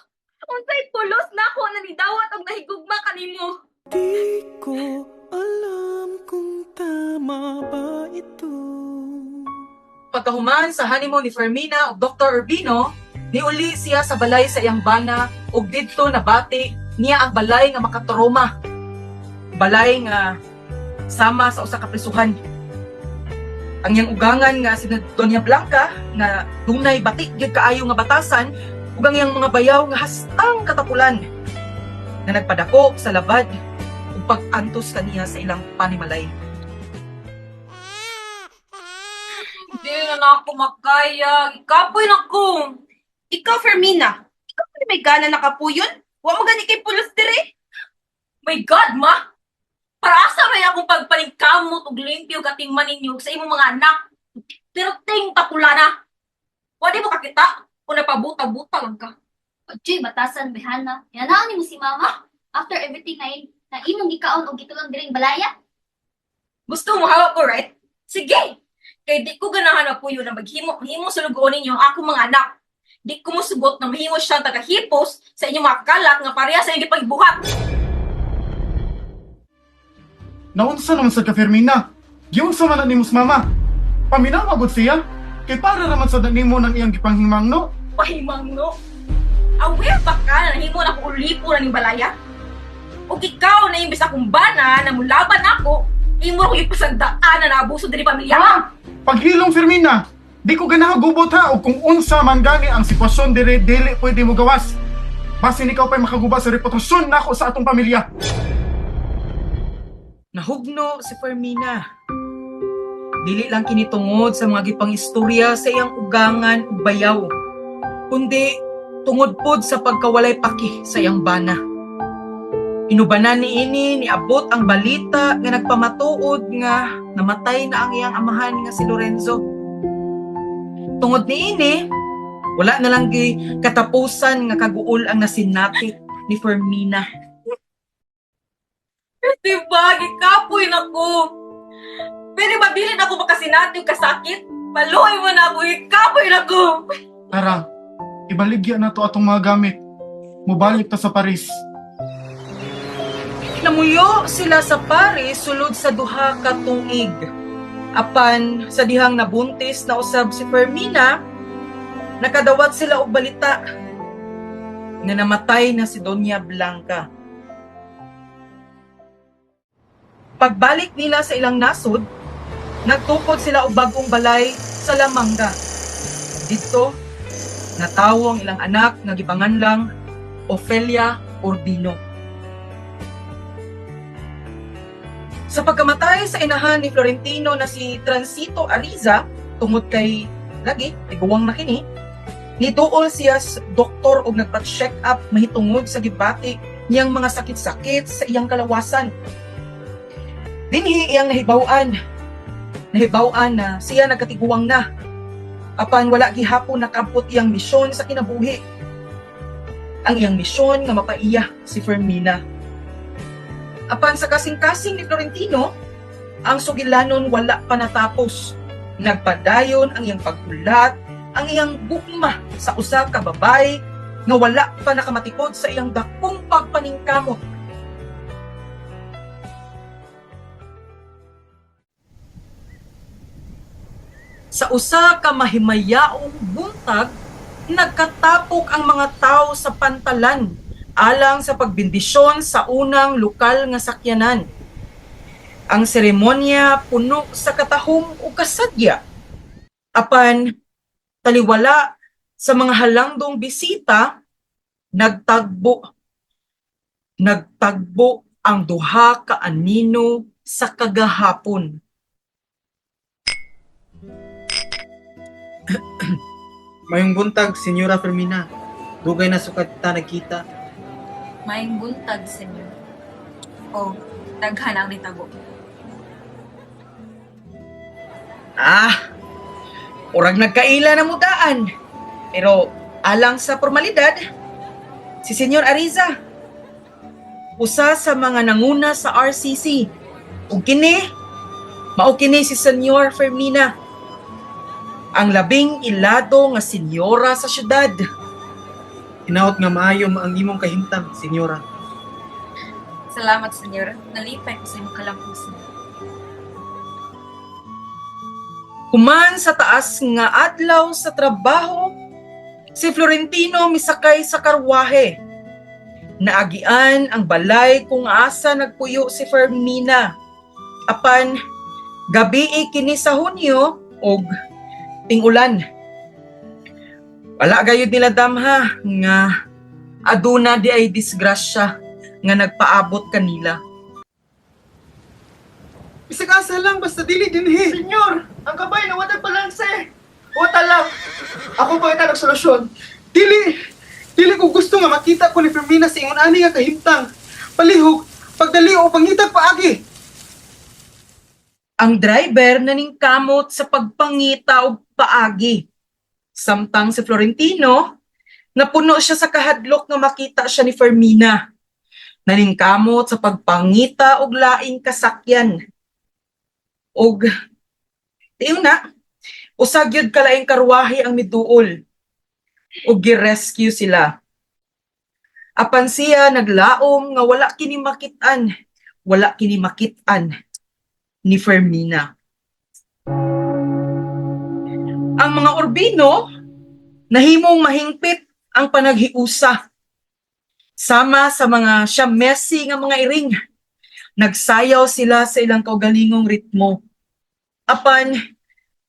Unsay pulos nako na nidawat og nahigugma kanimo? Di ko alam kung tama ba ito. Pagkahuman sa honeymoon ni Fermina ug Dr. Urbino, niuli siya sa balay sa iyang bana ug didto nabati niya ang balay nga makaturoma. Balay nga sama sa usa ka prisuhan. Ang iyang ugangan nga si Doña Blanca nga dunay batik gyud kaayo nga batasan ug ang iyang mga bayaw nga hastang katapulan nga nagpadako sa labad ug pag-antos kaniya sa ilang panimalay. Hindi na ako makaya. Ikapoy na ko. Ikaw, Fermina. Ikaw pa may gana nakapuyon? Wa mo gani kay pulos dire? My God, ma! Para asa may akong pagpalingkamot ug limpyo katingman ninyo sa imong mga anak. Pero ting tapula na. Wa di mo kakita kung napabuta-buta lang ka. Ojoy, batasan, behana. Yanaan ni mo si mama. After everything na imong gikaon o gitulang diring balaya. Gusto mo hawak ko, right? Sige! Kay di ko ganahan na puyo na maghimo sulugoon ninyo ang akong mga anak. Di ko mo sugot na mahimo siyang tagahipos sa inyong mga kalat nga pareha sa inyong pagbuhat. Naunsa naman sa ka Fermina? Giunsa man ni mus mama? Paminawa gud siya? Kay para raman sa nimo ng iyang gipanghimangno. Pahimang no? Aware ba ka na nahimo na ko ulipo na ni balaya? O ikaw na imbis akong bana na mulaban ako, imo ko ipasagdaan na naabuso diri pamilya. Paghilom Fermina, di ko ganaha gubot ha o kung unsa man gani ang sitwasyon dire dili pwede mo gawas. Basin ikaw pa'y makaguba sa reputasyon nako sa atong pamilya. Nahugno si Fermina. Dili lang kinitungod sa mga gipang istorya sa iyang ugangan ug bayaw, kundi tungod pod sa pagkawalay paki sa iyang bana. Inubanan ni ini niabot ang balita nga nagpamatuod nga namatay na ang iyang amahan nga si Lorenzo. Tungod ni ini, wala na lang gi katapusan nga kaguol ang nasinati ni Fermina. Diba, gikapoy na ko. Pwede ba bilin ako makasinati yung kasakit? Paluoy mo na ako, gikapoy na ko. Tara, ibaligya na to atong mga gamit. Mubalik ta sa Paris. Namuyo sila sa Paris sulod sa duha ka tuig. Apan sa dihang nabuntis na usab si Fermina, nakadawat sila og balita nga namatay na si Doña Blanca. Pagbalik nila sa ilang nasod, nagtukod sila og bagong balay sa Lamanga. Dito, natawo ang ilang anak nga gipanganlang Ofelia Urbino. Sa pagkamatay sa inahan ni Florentino na si Transito Ariza, tungod kay lagi, tiguwang na kini, nituol siya sa doktor og nagpa-check up mahitungod sa gibati niyang mga sakit-sakit sa iyang kalawasan. Dinhi iyang nahibaw-an na siya nagkatiguwang na. Apan wala gihapon nakabot iyang misyon sa kinabuhi. Ang iyang misyon nga mapaiya si Fermina. Apan sa kasing-kasing ni Florentino, ang sugilanon wala pa natapos. Nagpadayon ang iyang paghulat, ang iyang gugma sa usa ka babay nga wala pa nakamatikod sa iyang dakong pagpaningkamot. Sa usa ka mahimayaong buntag, nagkatapok ang mga tao sa pantalan alang sa pagbindisyon sa unang lokal nga sakyanan. Ang seremonya puno sa katahom o kasadya. Apan taliwala sa mga halangdong bisita, nagtagbo ang duha ka anino sa kagahapon. Mayong buntag, Senyora Fermina. Dugay na sukat ta nagkita. Maing buntag, senyor. O, daghan ang nitabo. Urag nagkaila na mudaan. Pero alang sa formalidad, si Senyor Ariza, usa sa mga nanguna sa RCC. Ug kini, mao kini si Senyor Fermina, ang labing ilado nga senyora sa syudad. Hinaot nga maayo ang imong kahimtang, Senyora. Salamat, senyor. Nalipay ko sa imong kalampusan. Human sa taas nga adlaw sa trabaho, si Florentino misakay sa karwahe. Naagian ang balay kung asa nagpuyo si Fermina. Apan, gabi kini sa Hunyo og ting-ulan. Wala gayud nila damha nga aduna di ay disgrasya nga nagpaabot kanila. Bisag asa lang, basta dili dinhi. Senyor, ang kabay na water balanse. Wata lang. Ako ba ita nagsolusyon? Dili ko gusto nga makita ko ni Fermina sa ingon ani nga kahimtang. Palihog, pagdali o pangitag paagi. Ang driver naningkamot sa pagpangita og paagi. Samtang si Florentino, napuno siya sa kahadlok nga makita siya ni Fermina. Naningkamot sa pagpangita og laing kasakyan. Og tiyo na, usag yun kalaing karwahe ang miduol. Og gi-rescue sila. Apan siya naglaom nga wala kini makitan ni Fermina. Ang mga Urbino, nahimong mahingpit ang panaghiusa. Sama sa mga siyamesi nga mga iring, nagsayaw sila sa ilang kaugalingong ritmo. Apan,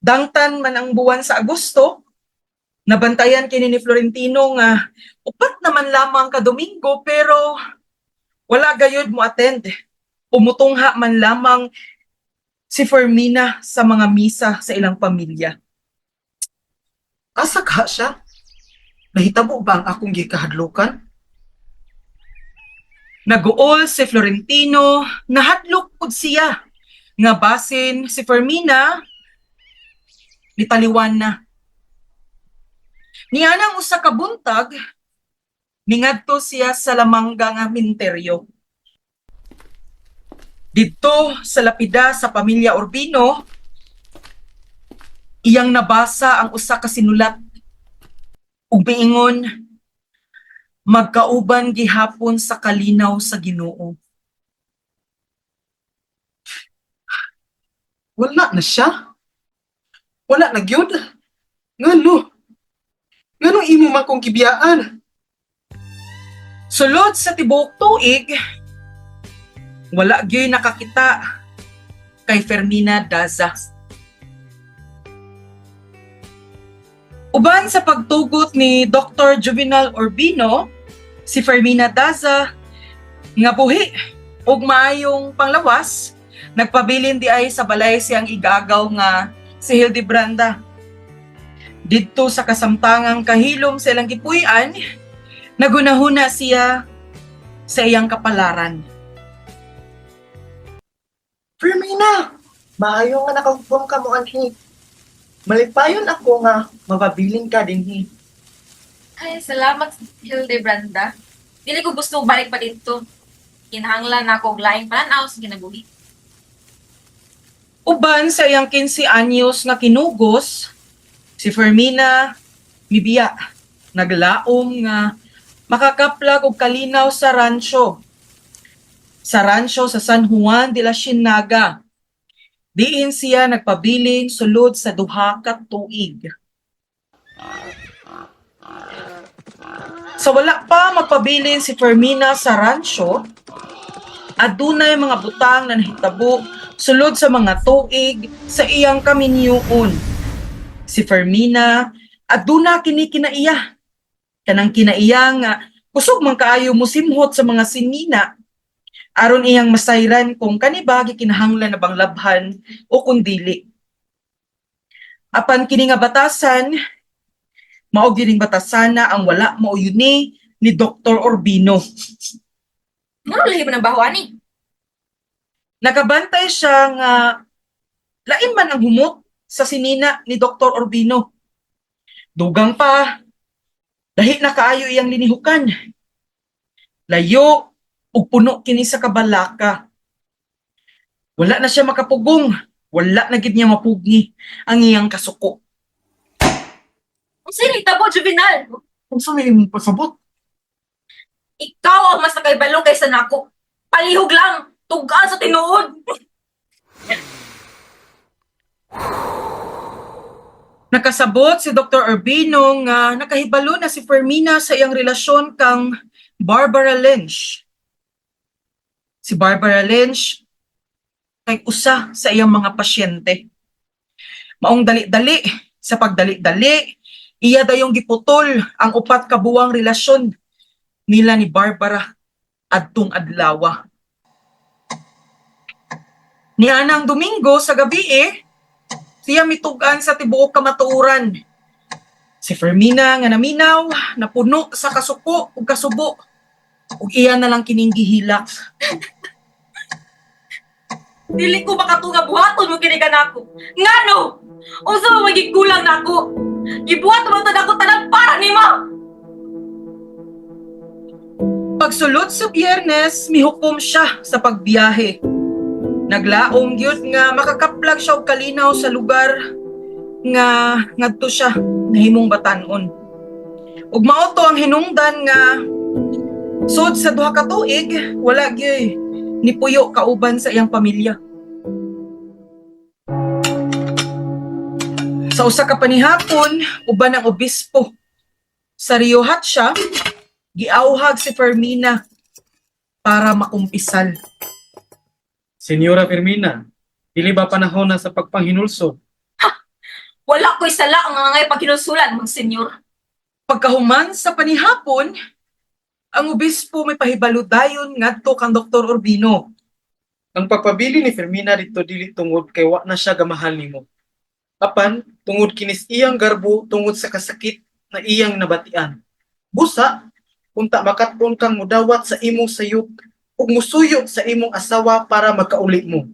dangtan man ang buwan sa Agosto, nabantayan kini ni Florentino nga upat naman lamang ka Domingo pero wala gayud mo attend. Umutungha man lamang si Fermina sa mga misa sa ilang pamilya. Asa ka siya? Nahitabo ba ang akong gikahadlukan? Naguol si Florentino, nahadlok pud siya nga basin si Fermina nitaliwan na. Niya nang usa ka buntag, mingadto siya sa lamangga nga minteryo. Didto sa lapida sa pamilya Urbino, iyang nabasa ang usa ka sinulat ug miingon, magkauban gihapon sa kalinaw sa Ginoo. Wala na siya. Wala na gyud. Ngano? Ngano imo man kong gibiyaan? Sulod sa tibuok tuig, wala gyud nakakita kay Fermina Daza. Uban sa pagtugot ni Dr. Juvenal Urbino, si Fermina Daza nga buhi ug maayong panglawas, nagpabilin di ay sa balay siyang igagaw nga si Hildebranda. Didto sa kasamtangang kahilom sa ilang gipuy-an, nagunahuna siya sa iyang kapalaran. Fermina! Maayo nga nakahubong ka mo, anhi. Malipayon ako nga, mababilin ka dinhi. Ay, salamat, Hildebranda. Dili ko gusto balik pa dito. Kinahanglan ako og laing pananaw sa kinabuhi. Uban sa iyang 15 anyos nga kinugos, si Fermina mibiya, naglaom nga makakaplag og kalinaw sa rancho. Sa rancho sa San Juan de la Cienaga. Diin siya nagpabiling sulod sa duha ka tuig. Sa wala pa magpabilin si Fermina sa rancho, adunay mga butang na nahitabo sulod sa mga tuig sa iyang kaminyuon. Si Fermina aduna kini kinaiya. Kanang kinaiya nga kusog man kaayo musimhot sa mga sinina aron iyang masayran kung kanibagi kinahanglan na bang labhan o kung dili. Apan kini nga batasan, mao gining batasan na ang wala mauyuni ni Dr. Urbino. Muro lahi mo ng baho, ani. Nakabantay siya nga lain man ang humot sa sinina ni Dr. Urbino. Dugang pa, dahi na kaayo iyang linihukan. Layo ug puno kini sa kabalaka. Wala na siya makapugong, wala na gid niya mapugni ang iyang kasuko. Unsa ni tabo, Juvenal? Kung sa may imong pasabot, Ikaw ang mas nakaibalo kaysa nako. Palihog lang, tugaan sa tinuod. Nakasabot si Dr. Urbino nga nakahibalo na si Fermina sa iyang relasyon kang Barbara Lynch. Si Barbara Lynch kay usa sa iyang mga pasyente. Maong dali-dali, sa pagdali-dali, iya dayong giputol ang upat ka buwang relasyon nila ni Barbara adtong adlaw. Nianang Domingo sa gabi siya mitugan sa tibuok kamatuoran. Si Fermina nga naminaw, napuno sa kasuko ug kasubo. Ug iya na lang kining gihilak. Dili ko makatunga buhaton mo kini kanako. Ngano? Unsa mo magigulang nako? Gibuhat mo tad ako tanan para nimo. Pagsulod sa Biyernes, mihukom siya sa pagbiyahe. Naglaom gyud nga makakaplag siya og kalinaw sa lugar nga ngadto siya nahimong batan-on. Ug mao to ang hinungdan nga sud sa duha ka tuig wala gyud ni puyo kauban sa iyang pamilya. Sa usa ka panihapon, uban ang obispo sa Rio Hatsha, giauhag si Fermina para makumpisal. Senyora Fermina, dili ba panahon na sa pagpanghinulso? Wala ko'y sala ang mga ngay pagkinusulan, mga senyor. Pagkahuman sa panihapon, ang obispo may pahibalo dayon ngadto kang Dr. Urbino. Ang pagpabili ni Fermina dito dili tungod kay wa na siya gamahal nimo. Apan tungod kinis iyang garbo tungod sa kasakit na iyang nabatian. Busa, unta makatpon kang mudawat sa imong sayop ug musuyo sa imong asawa para magkauli mo.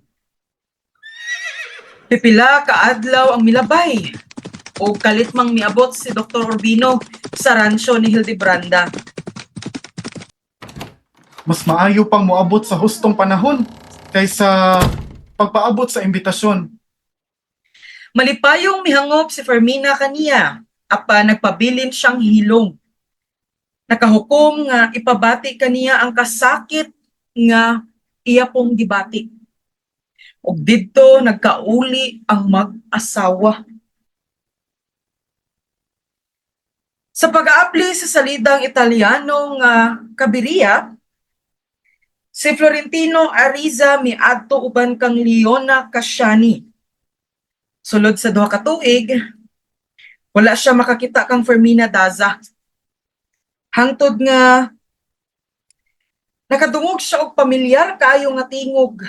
Pipila ka adlaw ang milabay. O kalit mang miabot si Dr. Urbino sa ransyo ni Hildebranda. Mas maayo pang moabot sa hustong panahon kaysa pagpaabot sa imbitasyon. Malipayong mihangop si Fermina kaniya, apa nagpabilin siyang hilong. Nakahukom nga ipabati kaniya ang kasakit nga iya pong gibati. Ug didto nagkauli ang mag-asawa. Sa pag-aapli sa salidang Italyano nga Cabiria, si Florentino Ariza miadto uban kang Leona Casciani. Sulod sa duha ka tuig, wala siya makakita kang Fermina Daza. Hangtod nga nakadungog siya og pamilyar kaayo nga tingog.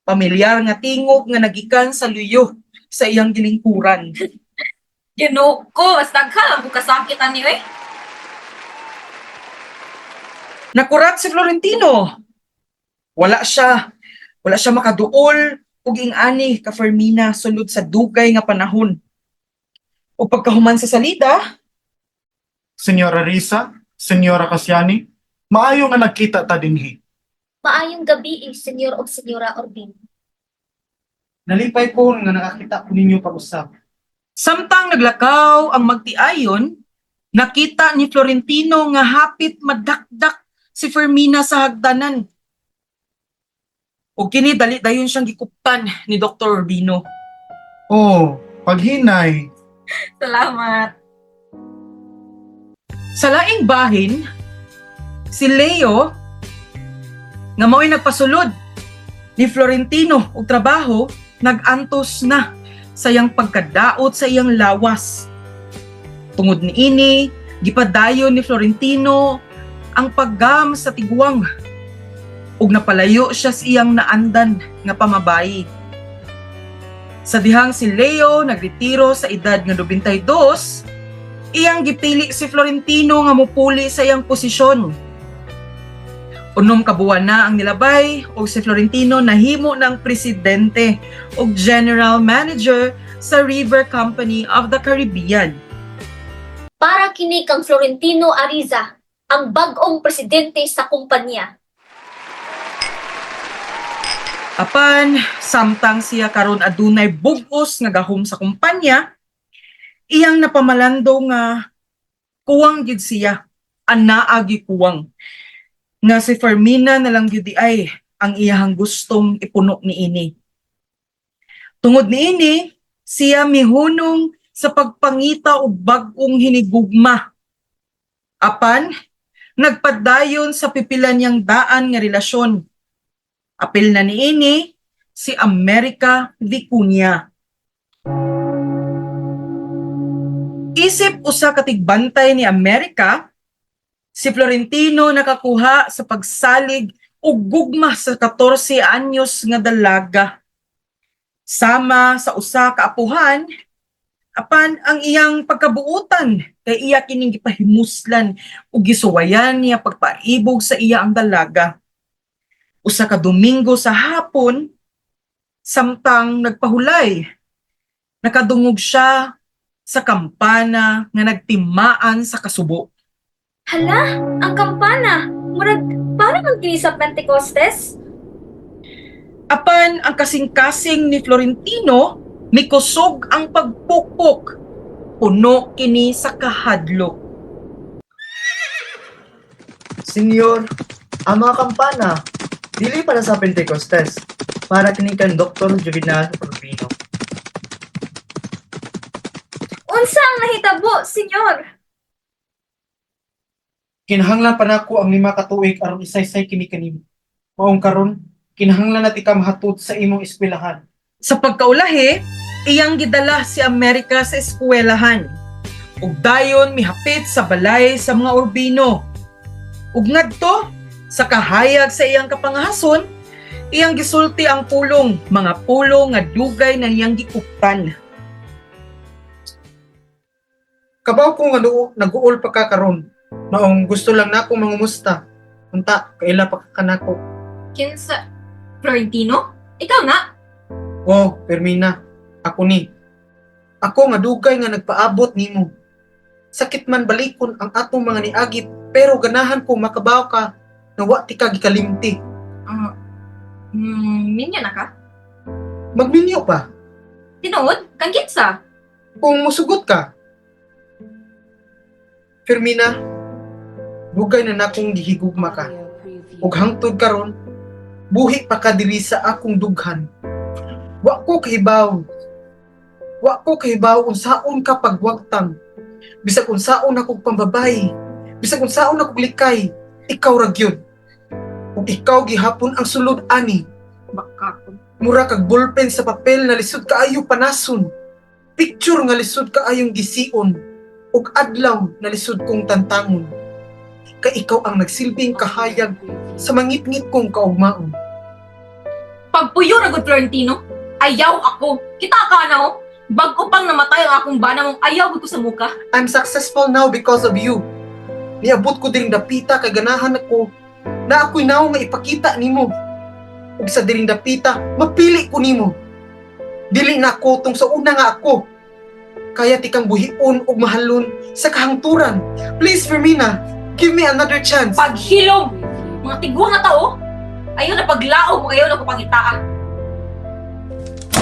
Pamilyar nga tingog nga nagikan sa luyo sa iyang gilingkuran. Ginoo ko, mas daghan ang kasakit ani eh. Nakurat si Florentino. Wala siya makaduol ug ing-ani ka Fermina sulod sa dugay nga panahon. O pagkahuman sa salida, Senyora Risa, Senyora Cassiani, maayo nga nagkita ta dinhi. Maayong gabi, Senyor o Senyora Urbino. Nalipay ko nga nakakita ko ninyo pag-usap. samtang naglakaw ang magtiayon, nakita ni Florentino nga hapit madakdak si Fermina sa hagdanan. O kini dali dayon siyang gikuptan ni Dr. Urbino. Oh, paghinay. Salamat. Sa laing bahin, si Leo nga mao'y nagpasulod ni Florentino og trabaho, nag-antos na sa iyang pagkadaot sa iyang lawas. Tungod niini, gipadayon ni Florentino ang paggam sa tiguang ug napalayo siya sa iyang naandan nga pamabayi. Sa dihang si Leo nagretiro sa edad nga 92, iyang gipili si Florentino nga mupuli sa iyang posisyon. Unom ka buwan na ang nilabay ug si Florentino nahimo ng presidente ug general manager sa River Company of the Caribbean. Para kini kang Florentino Ariza, ang bag-ong presidente sa kumpanya. Apan, samtang siya karon adunay bug-os nga gahom sa kumpanya, iyang napamalando nga kuwang gid siya, anaa gi kuwang. Nga si Fermina na lang gyud ay ang iyang gustong ipuno niini. Tungod niini, siya mihunong sa pagpangita og bag-ong hinigugma. Apan, nagpadayon sa pipila niyang daan nga relasyon. Apil na niini si America Vicuña. Isip usa ka tigbantay ni America, si Florentino nakakuha sa pagsalig og gugma sa 14 anyos nga dalaga. Sama sa usa ka apuhan, apan ang iyang pagkabuutan kay iya kining gipahimuslan ug gisuwayan niya pagpaibog sa iya ang dalaga. Usa ka Domingo sa hapon, samtang nagpahulay, nakadungog siya sa kampana nga nagtimaan sa kasubo. Hala, ang kampana! Murag, parang ang kini sa Pentecostes? Apan ang kasing-kasing ni Florentino, mikusog ang pagpukpok. Puno kini sa kahadlok. Senyor, ang mga kampana, dili para sa Pentecostes, para kinikan Dr. Juvenal Urbino. Unsa ang nahitabo, senyor? Kinahanglan pa nako ang 5 ka tuig aron isaysay kini kanimo. Maong karon, kinahanglan na tika mahatod sa imong eskwelahan. Sa pagkaulahi, iyang gidala si America sa eskwelahan. Ug dayon mihapit sa balay sa mga Urbino. Ug ngadto sa kahayag sa iyang kapangahason, iyang gisulti ang pulong, mga pulong nga dugay na iyang gikuptan. Kabaw ko nga nag-uol pa ka karon. Naong gusto lang nako mangumusta. Unta, kaila pa ka kanako. Kinsa? Florentino? Ikaw na? Oh, Fermina, ako ni. Ako nga dugay nga nagpaabot nimo. Sakit man balikon ang atong mga niagit, pero ganahan ko makabaw ka na wa ti ka gikalimti. Minya na ka? Magminyo pa. Tinuod? Kang kinsa? Kung musugot ka. Fermina, dugay na nakong gihigugma ka. Ug hangtod karon, buhi pa ka diri sa akong dughan. Wa ko kahibaw. Wa ko kahibaw unsaon ka pagwagtang. Bisag unsaon akong pambabay. Bisag unsaon akong likay, ikaw ra gyud. Ug ikaw gihapon ang sulod ani. Baka ko. Mura kag ballpen sa papel na lisod kaayo panason. Picture nga lisod kaayong gision. Ug adlaw na lisod kong tantangon. Kay ikaw ang nagsilbing kahayag sa mangit-ngit kong kaugmaon. Pagpuyo na gud Florentino, ayaw ako. Kita ka na oh. Bago pang namatay ang akong bana mong ayaw gud ko sa muka. I'm successful now because of you. Niabot ko diring dapita kay ganahan ako na ako'y naong nga ipakita nimo. Ug sa diring dapita, mapili ko nimo. Dili na ako tong sa una nga ako. Kaya tikang buhion ug mahalon sa kahangturan. Please, Fermina, give me another chance. Paghilom! Mga tigwa na tao, ayaw na paglaom o ayaw na papangitaan.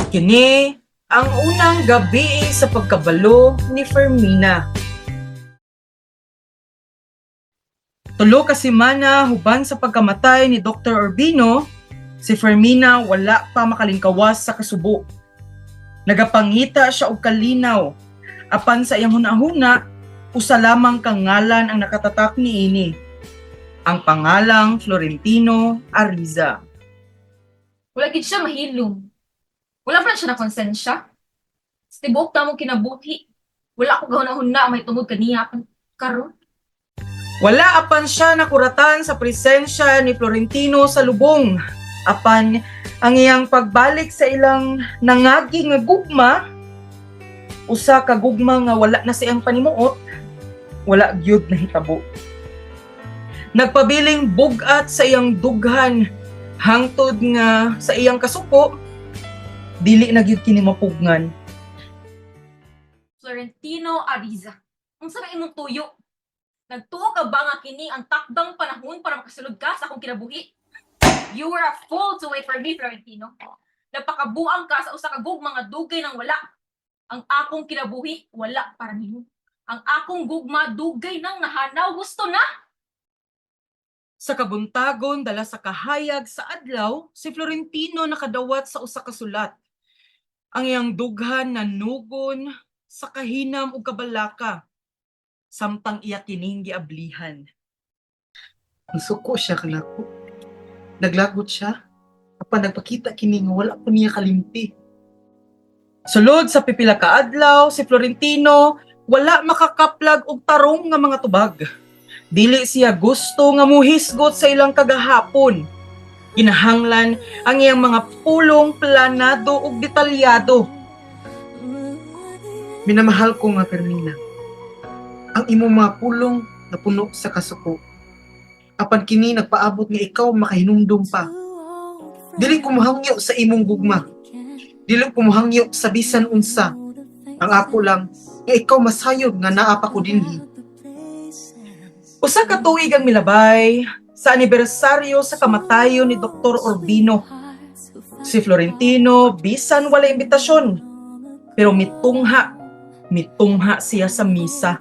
Kini ang unang gabi sa pagkabalo ni Fermina. Tulo ka semana huban sa pagkamatay ni Dr. Urbino, si Fermina wala pa makalingkawas sa kasubo. Nagapangita siya og kalinaw. Apan sa iyang hunahuna, usa lamang kang ngalan ang nakatatak niini. Ang pangalang Florentino Ariza. Wala gid siya mahilom. Wala pa siya na konsensya. Tibok ta mo kinabuhi. Wala ko gahuna-huna may tungod kaniya karon. Wala apan siya nakuratan sa presensya ni Florentino sa lubong. Apan ang iyang pagbalik sa ilang nangagi nga gugma, usa ka gugma nga wala na siyang panimuot, wala gyud na hitabo. Nagpabiling bugat sa iyang dughan hangtod nga sa iyang kasuko, dili na gyud kini mapugngan. Florentino Ariza. Unsa ba imong tuyo? Nagtuo ka ba nga kini ang takdang panahon para makasulod ka sa akong kinabuhi? You were a fool to wait for me, Florentino. Napakabuang ka sa usa ka gugma nga dugay nang wala. Ang akong kinabuhi, wala para nimo. Ang akong gugma, dugay nang nahanaw, gusto na. Sa kabuntagon dala sa kahayag sa adlaw, si Florentino nakadawat sa usa ka sulat. Ang iyang dughan nanugon sa kahinam ug kabalaka. Samtang iya kining giablihan. Ang suko siya kanako. Naglagot siya. Apan nagpakita kini nga wala pa niya kalimti. Sulod sa pipila ka adlaw, si Florentino wala makakaplag og tarong nga mga tubag. Dili siya gusto nga muhisgot sa ilang kagahapon. Ginahanglan ang iyang mga pulong planado ug detalyado. Minamahal ko nga Fermina. Ang imong mga pulong na puno sa kasuko. Apan kini nagpaabot nga ikaw makahinumdum pa. Dili ko mohangyo sa imong gugma. Dili ko mohangyo sa bisan unsa. Ang ako lang nga ikaw masayod nga naa pa ko dinhi. Usa ka tuig ang milabay sa anibersaryo sa kamatayon ni Dr. Urbino. Si Florentino bisan wala imbitasyon, pero mitungha siya sa misa.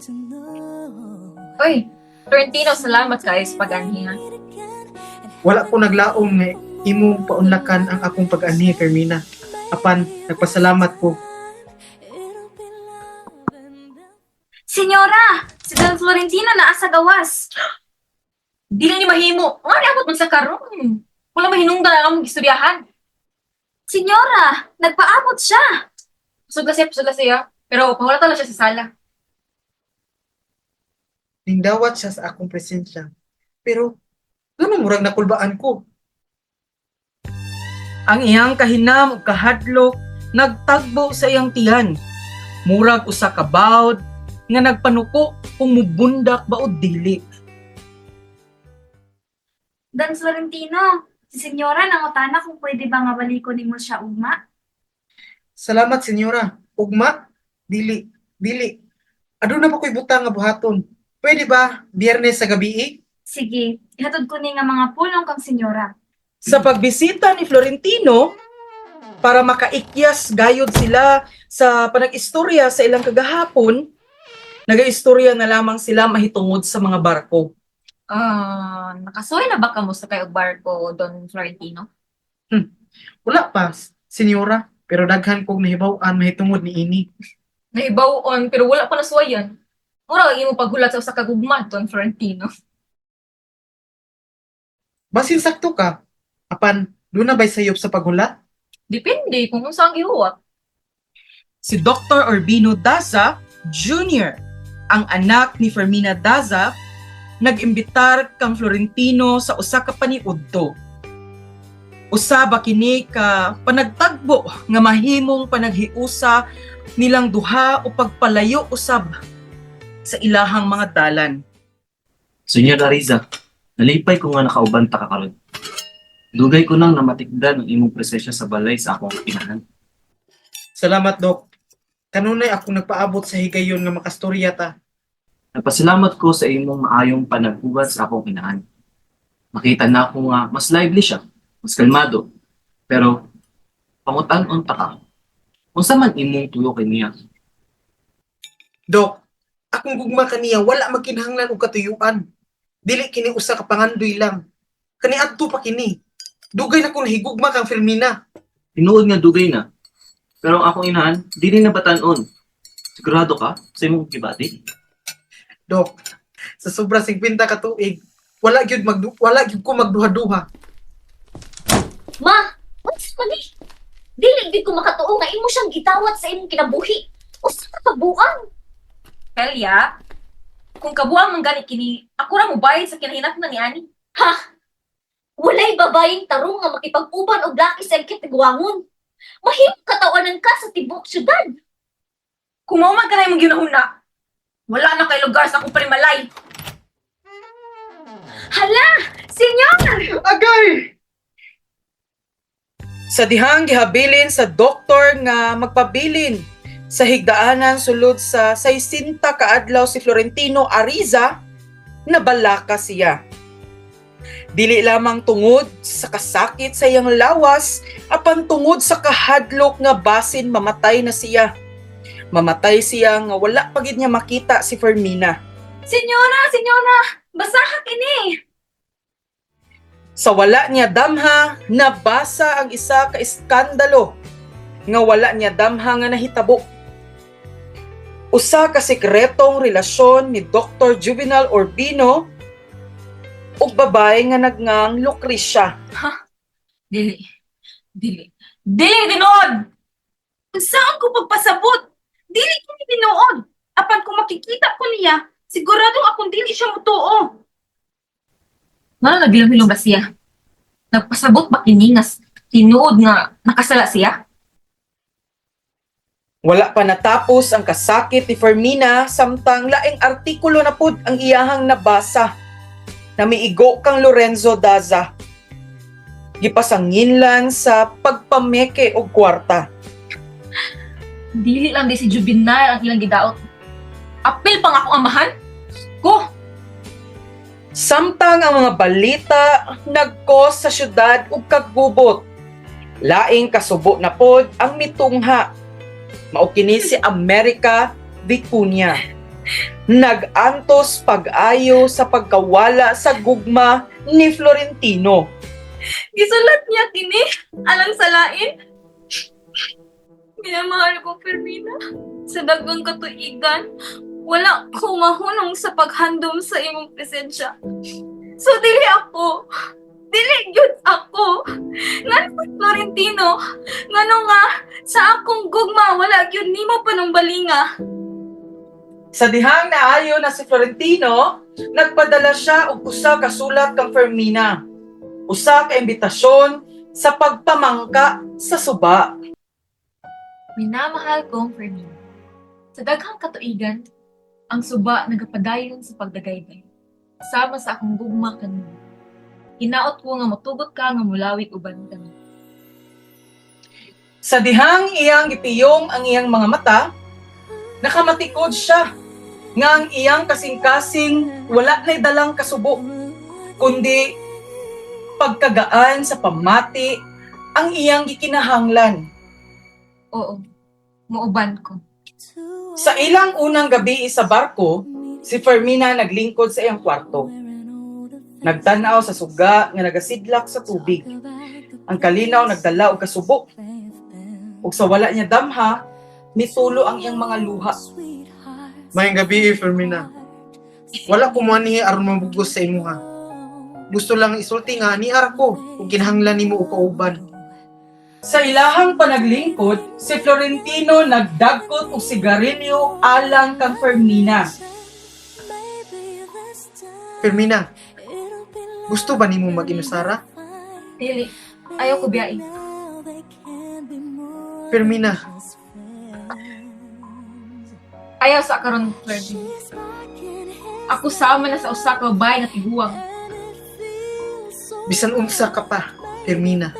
Oy, Florentino, salamat kayo sa pag-anhi ha. Wala ko naglaom nga imong paunlakan ang akong pag-ani, Fermina. Apan nagpasalamat ko. Senyora! Si Don Florentino naa sa gawas. Di lang ni mahimo. Nga niabot man sa karon. Wala mahinungdan ang among istoryahan. Senyora! Nagpaabot siya! Pusog siya. Pero pawala lang siya sa sala. Nindawat siya sa akong presensya. Pero, ano murag nakulbaan ko? Ang iyang kahinam ug kahadlok nagtagbo sa iyang tiyan. Murag usa ka bawd nga nagpanuko kung mubundak ba o dili. Dan Florentino, si Senyora nangutana kung pwede ba nga baliko nimo siya ugma? Salamat, senyora. Ugma? Dili. Dili. Ado na pa ko'y butang nga buhaton. Pwede ba Biyernes sa gabi? Sige, ihatod ko ni nga mga pulong kang Senyora. Sa pagbisita ni Florentino, para makaikyas gayod sila sa panag-istorya sa ilang kagahapon, nag-istorya na lamang sila mahitungod sa mga barko. Nakasuhay na ba ka mo sa kay og barko, Don Florentino? Wala pa, senyora. Pero daghan kong nahibaw-an mahitungod ni ini. Naibawon, pero wala pa nasuwayan. Mura imo paghulat sa usa ka gugma, Don Florentino. Basin sakto ka. Apan, doon na ba'y sayop sa paghulat? Depende kung unsa ang gihuwat. Si Dr. Urbino Daza Jr., ang anak ni Fermina Daza, nag-imbitar kang Florentino sa usa ka paniudto. Usa ba kini ka panagtagbo nga mahimong panaghiusa nilang duha o pagpalayo usab sa ilahang mga dalan. Senyora Riza, nalipay ko nga nakauban ta karon. Dugay ko nang namatikdan ang imong presensya sa balay sa akong inahan. Salamat, Dok. Kanunay ako nagpaabot sa higayon nga makastorya ta. Nagpasalamat ko sa imong maayong panaghuwat sa akong inahan. Makita na ako nga mas lively siya, mas kalmado. Pero, pangutan-on ta ka. Unsa man imong tuyo kay niya? Dok, akong gugma kaniya wala makinahanglan og katuyuan. Dili kini usa ka pangandoy lang. Kani adto pa kini. Dugay na ko nahigugma kang Fermina. Tinuod nga dugay na. Pero ang akong inahan, dili na batanon. Sigurado ka sa imong kibati? Dok, sa sobra 50 ka tuig, wala gyud ko magduha-duha. Ma, what's mali? Dili gid ko makatuo nga imo siyang gitawat sa imong kinabuhi. Usa ka kabuang. Pelia, kung kabuang man gani kini, ako ra mo bayad sa kinahinatnan ni Ani. Walay babayeng tarong nga makipag-uban og laki sa ikit guwangon. Mahimong katawanan ka sa tibok syudad. Kung mao man kanay mong ginahuna, wala na kay lugar sa akong panimalay. Hala! Senyor! Agay! Sa dihang gihabilin sa doktor nga magpabilin sa higdaanan sulod sa 60 kaadlaw si Florentino Ariza, nabalaka siya. Dili lamang tungod sa kasakit sa iyang lawas, apan tungod sa kahadlok nga basin mamatay na siya. Mamatay siya nga wala pa gid niya makita si Fermina. Senyora! Basaha kini! Sa wala niya damha, nabasa ang isa ka iskandalo nga wala niya damha nga nahitabo. Usa ka sekretong relasyon ni Dr. Juvenal Urbino ug babae nga nagngang Lucrecia. Dili tinuod! Saan ko pagpasabot? Dili ko ni tinuod. Apan kung makikita ko niya, siguradong akong dili siya mutuo. Nga nagilom-hilom ba siya? Nagpasabot ba kini nga tinuod nga nakasala siya? Wala pa natapos ang kasakit ni Fermina samtang laing artikulo na pud ang iyahang nabasa. Namiigo kang Lorenzo Daza. Gipasanginlan sa pagpameke og kwarta. Dili lang di si Juvenal ang ilang gidaot. Apil pang akong amahan? Ko! Samtang ang mga balita nagkos sa syudad ug kagbubot. Laing kasubo na pod ang mitungha. Mao kini si America Vicuña. Nag-antos pag-ayo sa pagkawala sa gugma ni Florentino. Gisulat niya kini, alang salain. Minamahal ko, Fermina. Sa dagang katuigan, wala ko mahunong sa paghandom sa imong presensya. So, dili ako. Dili yun ako. Ngano ko, Florentino, ngano nga, sa akong gugma, wala yun nimo panumbalinga. Sa dihang naayo na si Florentino, nagpadala siya og usa ka sulat kang Fermina. Usa ka imbitasyon sa pagpamangka sa suba. Minamahal kong Fermina. Sa daghang katuigan, ang suba nagapadayon sa pagdagayday. Sama sa akong gugma kanina. Hinaot ko nga motugot ka nga mulawig uban kami. Sa dihang iyang gipiyong ang iyang mga mata, nakamatikod siya nga ang iyang kasing-kasing wala na'y dalang kasubo, kundi pagkagaan sa pamati ang iyang gikinahanglan. Oo, muuban ko. Sa ilang unang gabi sa barko, si Fermina naglingkod sa iyang kwarto. Nagtanaw sa suga nga nagasidlak sa tubig. Ang kalinaw nagdala og kasubo. Ug sa wala niya damha, mitulo ang iyang mga luha. Mayang gabi, Fermina. Wala ko manihi aron mabugos sa imuha. Gusto lang isulti nga ni Arko kung kinahanglan nimo og kauban. Sa ilahang panaglingkod, si Florentino nagdagkot og sigarilyo alang kang Fermina. Fermina, gusto ba nimo mag-inusara? Dili, ayaw ko biyain. Fermina, Ayaw sa karon, Ferdinand. Ako sama na sa usa ka bahay na tiguang. bisan unsa ka pa, Fermina.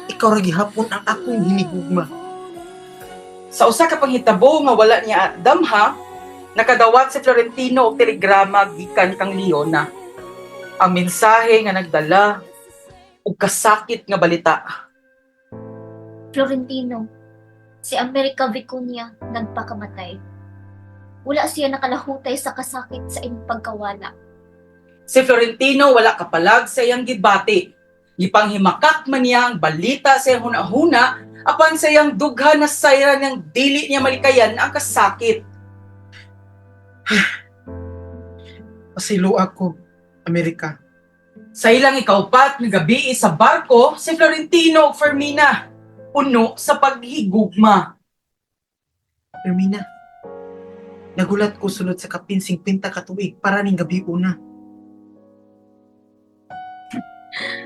Ikaw ra gihapon ang akong hinigugma. Sa usa ka panghitabo nga wala niya damha, nakadawat si Florentino og telegrama gikan kang Leona. Ang mensahe nga nagdala og kasakit nga balita. Florentino, si America Vicuña nagpakamatay. Wala siya nakalahutay sa kasakit sa iyong pagkawala. Si Florentino wala kapalag sa iyang gibati. Gipanghimakak man niya ang balita sa iyang hunahuna apan sa iyang dughan na sayra niyang dili niya malikayan ang kasakit. Pasilo ako, Amerika. Sa ilang ikaupat nga gabi sa barko, si Florentino ug Fermina puno sa paghigugma. Fermina, nagulat ko sulod sa kapinsing pinta ka tuig para ning gabi una.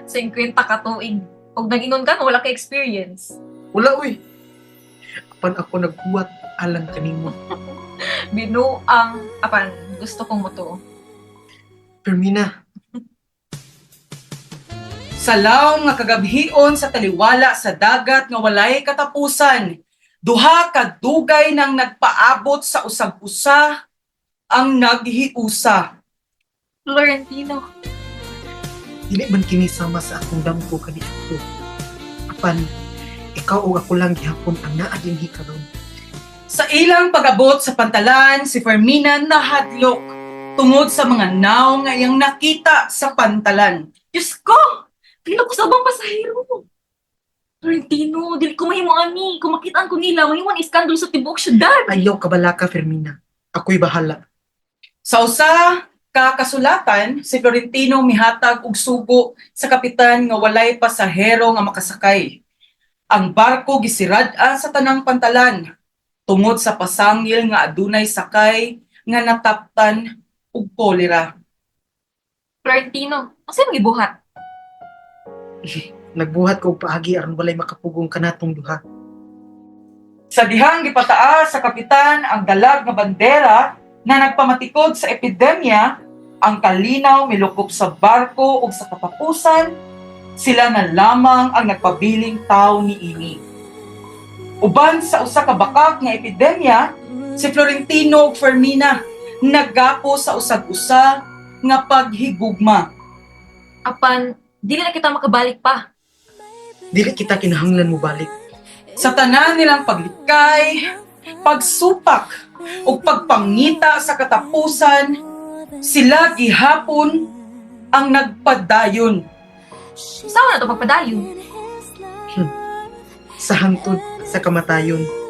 50 ka tuig. Ug nag-ingon ka nga wala ka experience. Wala uy. Apan ako nagbuhat alang kanimo. Binuang, apan, gusto kong moto. Fermina, Salaw nga kagabhion sa taliwala sa dagat nga walay katapusan. Duha ka dugay nang nagpaabot sa usag-usa ang naghiusa. Florentino, dili man kini sama sa akong damgo kani ako. Apan, ikaw o ako lang gihapon ang naa dinhi karon. Sa ilang pag-abot sa pantalan, si Fermina nahadlok tungod sa mga naong nga iyang nakita sa pantalan. Diyos ko! Pilo ko sa bang pasahero. Florentino, dili ko mahimo ani. Kung makitaan ko nila, mahiwan iskandalo sa tibuok syudad. Ayaw kabalaka, Fermina. Ako'y bahala. Sa usa ka kasulatan, si Florentino mihatag og sugo sa kapitan nga walay pasahero nga makasakay. Ang barko gisirad-an sa tanang pantalan tungod sa pasangil nga adunay sakay nga nataptan og kolera. Florentino, ang sa'yo magibuhat? Nagbuhat ko og paagi aron walay makapugong kanatong duha. Sa dihang gipataas sa kapitan ang dalag nga bandera na nagpamatikod sa epidemya, ang kalinaw milukop sa barko ug sa katapusan, sila na lamang ang nagpabiling tao niini. Uban sa usa ka bakak nga epidemya, si Florentino ug Fermina naggapo sa usag-usa nga paghigugma. Apan, dili na kita makabalik pa. Dili kita kinahanglan mo balik. Sa tanan nilang paglikay, pagsupak ug pagpangita sa katapusan, sila gihapon ang nagpadayon. Saan na ito pagpadayon? Sa hangtod sa kamatayon.